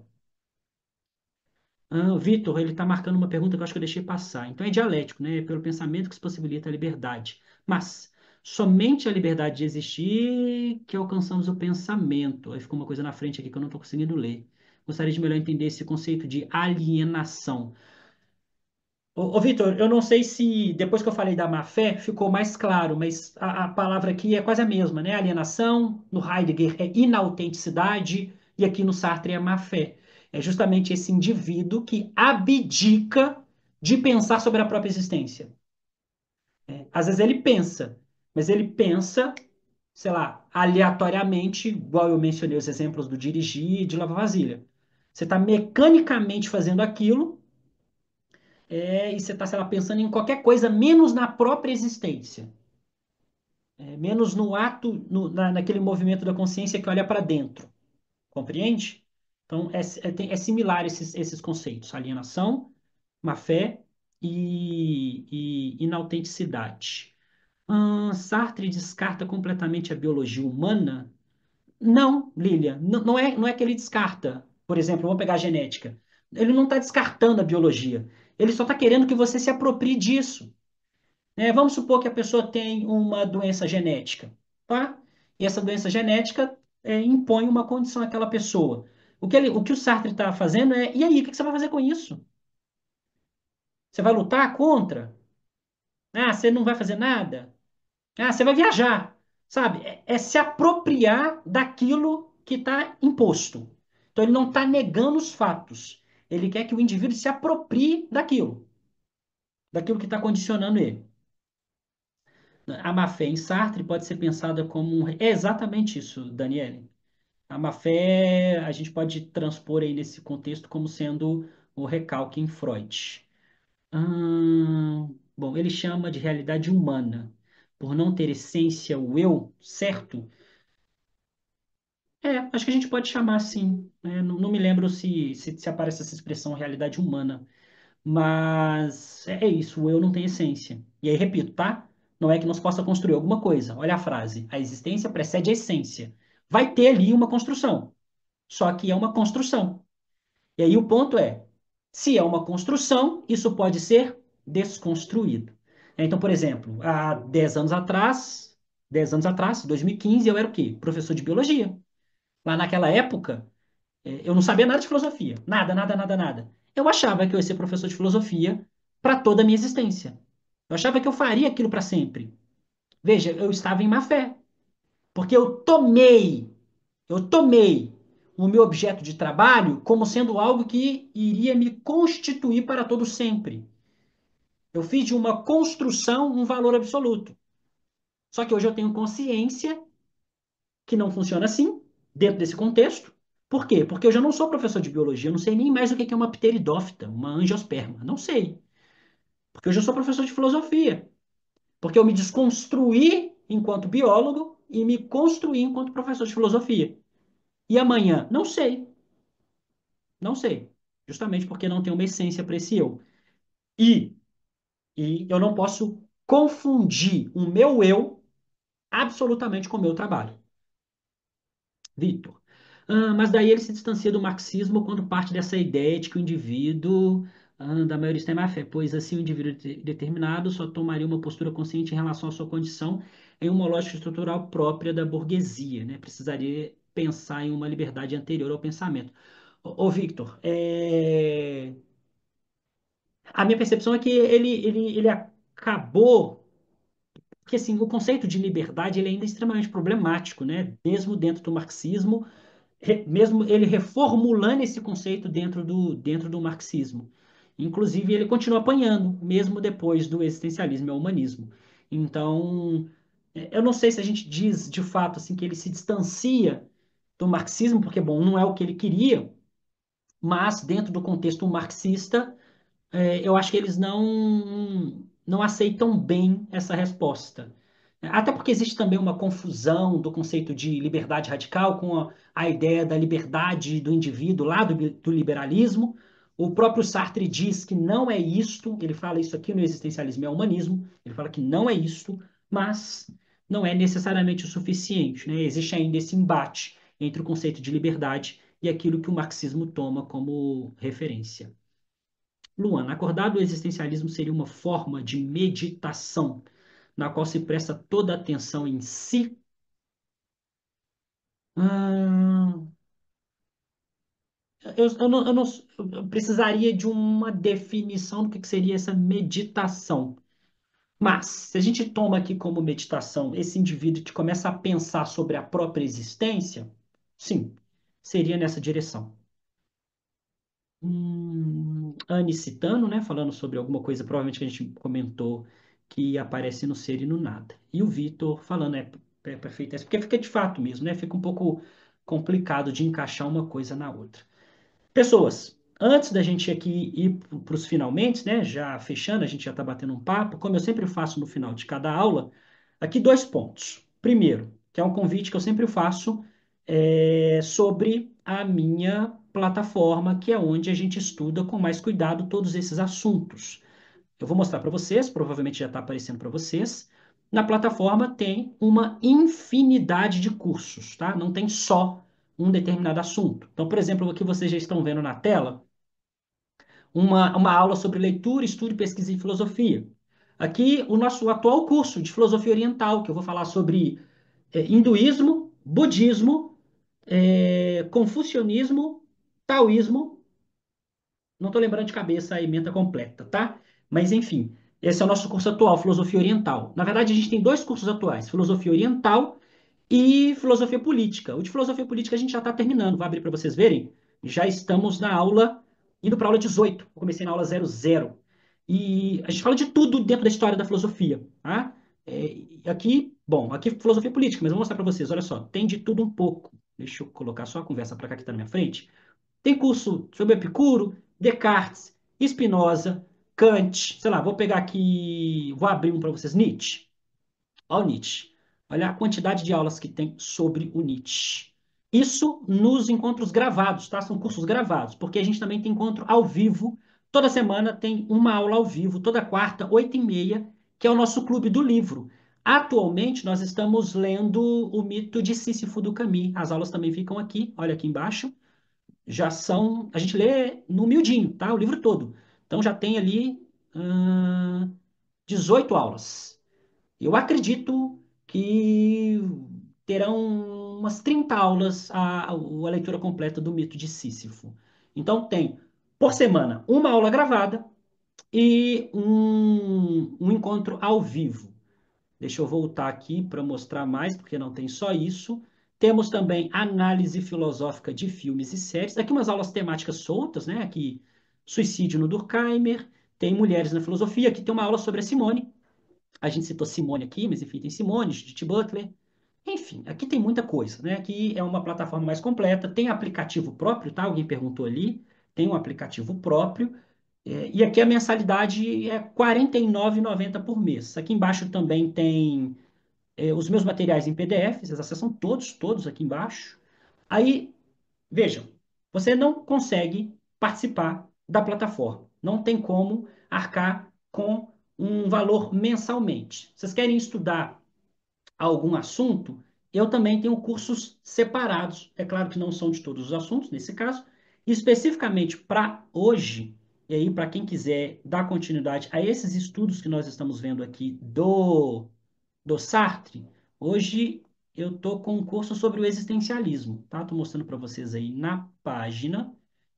O Vitor, ele está marcando uma pergunta que eu acho que eu deixei passar. Então é dialético, né? Pelo pensamento que se possibilita a liberdade. Mas somente a liberdade de existir que alcançamos o pensamento. Aí ficou uma coisa na frente aqui que eu não estou conseguindo ler. Gostaria de melhor entender esse conceito de alienação. Ô, Vitor, eu não sei se depois que eu falei da má-fé ficou mais claro, mas a palavra aqui é quase a mesma, né? Alienação, no Heidegger é inautenticidade e aqui no Sartre é má-fé. É justamente esse indivíduo que abdica de pensar sobre a própria existência. Às vezes ele pensa, mas ele pensa, sei lá, aleatoriamente, igual eu mencionei os exemplos do dirigir e de lavar vasilha. Você está mecanicamente fazendo aquilo e você está, sei lá, pensando em qualquer coisa menos na própria existência, menos no ato, naquele movimento da consciência que olha para dentro, compreende? Então, é similar esses conceitos, alienação, má-fé e inautenticidade. Sartre descarta completamente a biologia humana? Não, Lilia, não é que ele descarta. Por exemplo, vamos pegar a genética. Ele não está descartando a biologia. Ele só está querendo que você se aproprie disso. Né? Vamos supor que a pessoa tem uma doença genética, tá? E essa doença genética impõe uma condição àquela pessoa. O que o Sartre está fazendo e aí, o que você vai fazer com isso? Você vai lutar contra? Ah, você não vai fazer nada? Ah, você vai viajar, sabe? É se apropriar daquilo que está imposto. Então, ele não está negando os fatos. Ele quer que o indivíduo se aproprie daquilo que está condicionando ele. A má-fé em Sartre pode ser pensada como É exatamente isso, Daniele. A má-fé a gente pode transpor aí nesse contexto como sendo o recalque em Freud. Bom, ele chama de realidade humana. Por não ter essência, o eu, certo? Acho que a gente pode chamar assim, né? Não me lembro se aparece essa expressão realidade humana, mas é isso, o eu não tem essência. E aí, repito, tá? Não é que não se possa construir alguma coisa. Olha a frase: a existência precede a essência. Vai ter ali uma construção, só que é uma construção. E aí o ponto é: se é uma construção, isso pode ser desconstruído. Então, por exemplo, há 10 anos atrás, 2015, eu era o quê? Professor de biologia. Lá naquela época, eu não sabia nada de filosofia. Nada, nada, nada, nada. Eu achava que eu ia ser professor de filosofia para toda a minha existência. Eu achava que eu faria aquilo para sempre. Veja, eu estava em má fé, porque eu tomei o meu objeto de trabalho como sendo algo que iria me constituir para todo sempre. Eu fiz de uma construção um valor absoluto. Só que hoje eu tenho consciência que não funciona assim, dentro desse contexto. Por quê? Porque eu já não sou professor de biologia, eu não sei nem mais o que é uma pteridófita, uma angiosperma. Não sei. Porque eu já sou professor de filosofia. Porque eu me desconstruí enquanto biólogo e me construí enquanto professor de filosofia. E amanhã? Não sei. Não sei. Justamente porque não tem uma essência para esse eu. E, e eu não posso confundir o meu eu absolutamente com o meu trabalho. Vitor. Mas daí ele se distancia do marxismo quando parte dessa ideia de que o indivíduo da maioria está em má fé, pois assim o indivíduo determinado só tomaria uma postura consciente em relação à sua condição em uma lógica estrutural própria da burguesia, né? Precisaria pensar em uma liberdade anterior ao pensamento. Victor, a minha percepção é que ele acabou. Porque assim, o conceito de liberdade ele ainda é extremamente problemático, né? Mesmo dentro do marxismo, mesmo ele reformulando esse conceito dentro do marxismo. Inclusive, ele continua apanhando, mesmo depois do existencialismo e ao humanismo. Então, eu não sei se a gente diz de fato assim que ele se distancia do marxismo, porque, bom, não é o que ele queria, mas dentro do contexto marxista, eu acho que eles não aceitam bem essa resposta. Até porque existe também uma confusão do conceito de liberdade radical com a ideia da liberdade do indivíduo lá do liberalismo. O próprio Sartre diz que não é isto, ele fala isso aqui no existencialismo e humanismo, ele fala que não é isto, mas não é necessariamente o suficiente, né? Existe ainda esse embate entre o conceito de liberdade e aquilo que o marxismo toma como referência. Luana, acordar do existencialismo seria uma forma de meditação, na qual se presta toda a atenção em si. Hum, eu precisaria de uma definição do que seria essa meditação. Mas, se a gente toma aqui como meditação esse indivíduo que começa a pensar sobre a própria existência, sim, seria nessa direção. Anne citando, né, falando sobre alguma coisa, provavelmente que a gente comentou que aparece no ser e no nada. E o Vitor falando, perfeito, porque fica de fato mesmo, né? Fica um pouco complicado de encaixar uma coisa na outra. Pessoas, antes da gente aqui ir para os finalmente, né? Já fechando, a gente já está batendo um papo, como eu sempre faço no final de cada aula, aqui dois pontos. Primeiro, que é um convite que eu sempre faço sobre a minha plataforma, que é onde a gente estuda com mais cuidado todos esses assuntos. Eu vou mostrar para vocês, provavelmente já está aparecendo para vocês. na plataforma tem uma infinidade de cursos, tá? Não tem só um determinado assunto. Então, por exemplo, aqui vocês já estão vendo na tela uma aula sobre leitura, estudo, pesquisa e filosofia. Aqui, o nosso atual curso de filosofia oriental, que eu vou falar sobre hinduísmo, budismo, confucionismo, taoísmo. Não estou lembrando de cabeça a ementa completa, tá? Mas, enfim, esse é o nosso curso atual, Filosofia Oriental. Na verdade, a gente tem dois cursos atuais, Filosofia Oriental e Filosofia Política. O de Filosofia Política a gente já está terminando, vou abrir para vocês verem. Já estamos na aula, indo para a aula 18. Eu comecei na aula 00. E a gente fala de tudo dentro da história da filosofia, tá? Aqui, bom, aqui é filosofia política, mas eu vou mostrar para vocês, olha só, tem de tudo um pouco. Deixa eu colocar só a conversa para cá que está na minha frente. Tem curso sobre Epicuro, Descartes, Spinoza, Kant, sei lá, vou pegar aqui, vou abrir um para vocês, Nietzsche. Olha o Nietzsche. Olha a quantidade de aulas que tem sobre o Nietzsche. Isso nos encontros gravados, tá? São cursos gravados, porque a gente também tem encontro ao vivo. Toda semana tem uma aula ao vivo, toda quarta, 8h30, que é o nosso clube do livro. Atualmente, nós estamos lendo o mito de Sísifo do Camus. As aulas também ficam aqui, olha aqui embaixo. Já são. A gente lê no miudinho, tá? O livro todo. Então já tem ali 18 aulas. Eu acredito que terão umas 30 aulas a leitura completa do mito de Sísifo. Então tem, por semana, uma aula gravada e um encontro ao vivo. Deixa eu voltar aqui para mostrar mais, porque não tem só isso. Temos também análise filosófica de filmes e séries. Aqui umas aulas temáticas soltas, né? Aqui, suicídio no Durkheim, tem mulheres na filosofia. Aqui tem uma aula sobre a Simone. A gente citou Simone aqui, mas enfim, tem Simone, Judith Butler. Enfim, aqui tem muita coisa, né? Aqui é uma plataforma mais completa. Tem aplicativo próprio, tá? Alguém perguntou ali. Tem um aplicativo próprio. E aqui a mensalidade é R$ 49,90 por mês. Aqui embaixo também tem os meus materiais em PDF, vocês acessam todos, todos aqui embaixo. Aí, vejam, você não consegue participar da plataforma. Não tem como arcar com um valor mensalmente. Vocês querem estudar algum assunto? Eu também tenho cursos separados. É claro que não são de todos os assuntos, nesse caso. Especificamente para hoje, e aí para quem quiser dar continuidade a esses estudos que nós estamos vendo aqui do Sartre, hoje eu tô com um curso sobre o existencialismo, tá? Tô mostrando para vocês aí na página,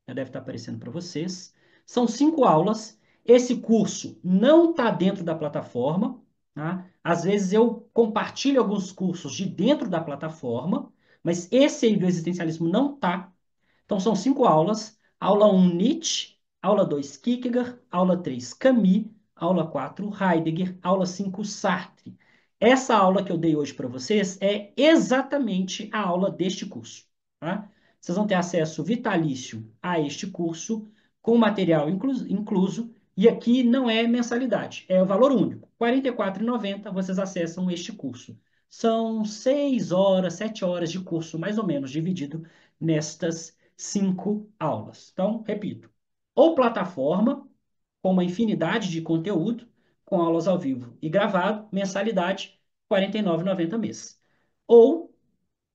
já deve estar aparecendo para vocês. São 5 aulas. Esse curso não está dentro da plataforma, tá? Às vezes eu compartilho alguns cursos de dentro da plataforma, mas esse aí do existencialismo não está. Então, são 5 aulas. Aula 1, Nietzsche. Aula 2, Kierkegaard. Aula 3, Camus. Aula 4, Heidegger. Aula 5, Sartre. Essa aula que eu dei hoje para vocês é exatamente a aula deste curso. Tá? Vocês vão ter acesso vitalício a este curso, com material incluso. E aqui não é mensalidade, é o valor único. R$ 44,90 vocês acessam este curso. São 6 horas, 7 horas de curso, mais ou menos, dividido nestas 5 aulas. Então, repito, ou plataforma com uma infinidade de conteúdo, com aulas ao vivo e gravado, mensalidade R$ 49,90 mês. Ou,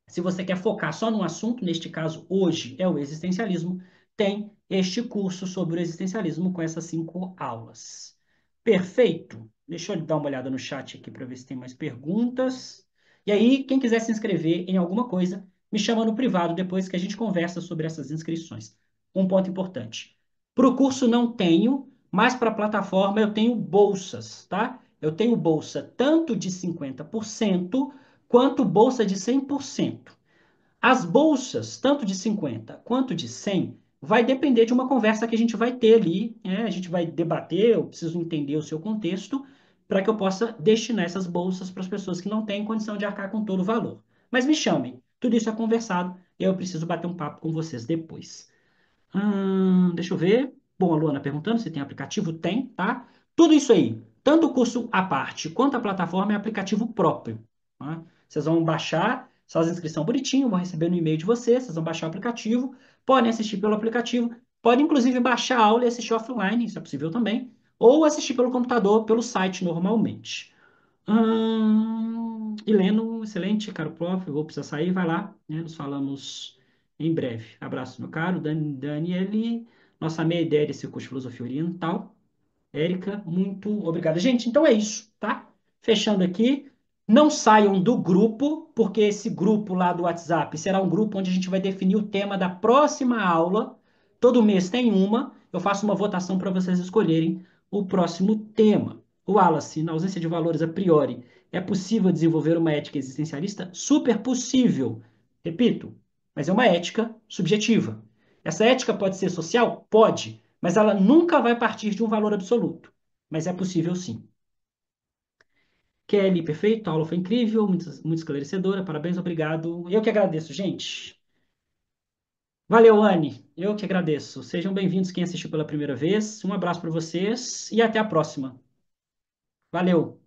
se você quer focar só num assunto, neste caso hoje é o existencialismo, tem este curso sobre o existencialismo com essas 5 aulas. Perfeito? Deixa eu dar uma olhada no chat aqui para ver se tem mais perguntas. E aí, quem quiser se inscrever em alguma coisa, me chama no privado depois que a gente conversa sobre essas inscrições. Um ponto importante. Para o curso não tenho, mas para a plataforma eu tenho bolsas, tá? Eu tenho bolsa tanto de 50% quanto bolsa de 100%. As bolsas, tanto de 50 quanto de 100, vai depender de uma conversa que a gente vai ter ali, né? A gente vai debater, eu preciso entender o seu contexto, para que eu possa destinar essas bolsas para as pessoas que não têm condição de arcar com todo o valor. Mas me chamem, tudo isso é conversado e eu preciso bater um papo com vocês depois. Deixa eu ver. Bom, a Luana perguntando se tem aplicativo. Tem, tá? Tudo isso aí, tanto o curso à parte quanto a plataforma é aplicativo próprio. Tá? Vocês vão baixar, só as inscrições bonitinho, vão receber no e-mail de vocês, vocês vão baixar o aplicativo, podem assistir pelo aplicativo, podem inclusive baixar a aula e assistir offline, isso é possível também, ou assistir pelo computador, pelo site normalmente. Heleno, excelente, caro prof. Eu vou precisar sair, vai lá, né? Nos falamos em breve. Abraço, meu caro. Daniele, nossa meia ideia desse curso de filosofia oriental. Érica, muito obrigada. Gente, então é isso, tá? Fechando aqui. Não saiam do grupo, porque esse grupo lá do WhatsApp será um grupo onde a gente vai definir o tema da próxima aula. Todo mês tem uma. Eu faço uma votação para vocês escolherem o próximo tema. O Wallace, na ausência de valores a priori, é possível desenvolver uma ética existencialista? Super possível. Repito, mas é uma ética subjetiva. Essa ética pode ser social? Pode, mas ela nunca vai partir de um valor absoluto. Mas é possível sim. Kelly, perfeito, a aula foi incrível, muito esclarecedora, parabéns, obrigado. Eu que agradeço, gente. Valeu, Anne, eu que agradeço. Sejam bem-vindos quem assistiu pela primeira vez. Um abraço para vocês e até a próxima. Valeu!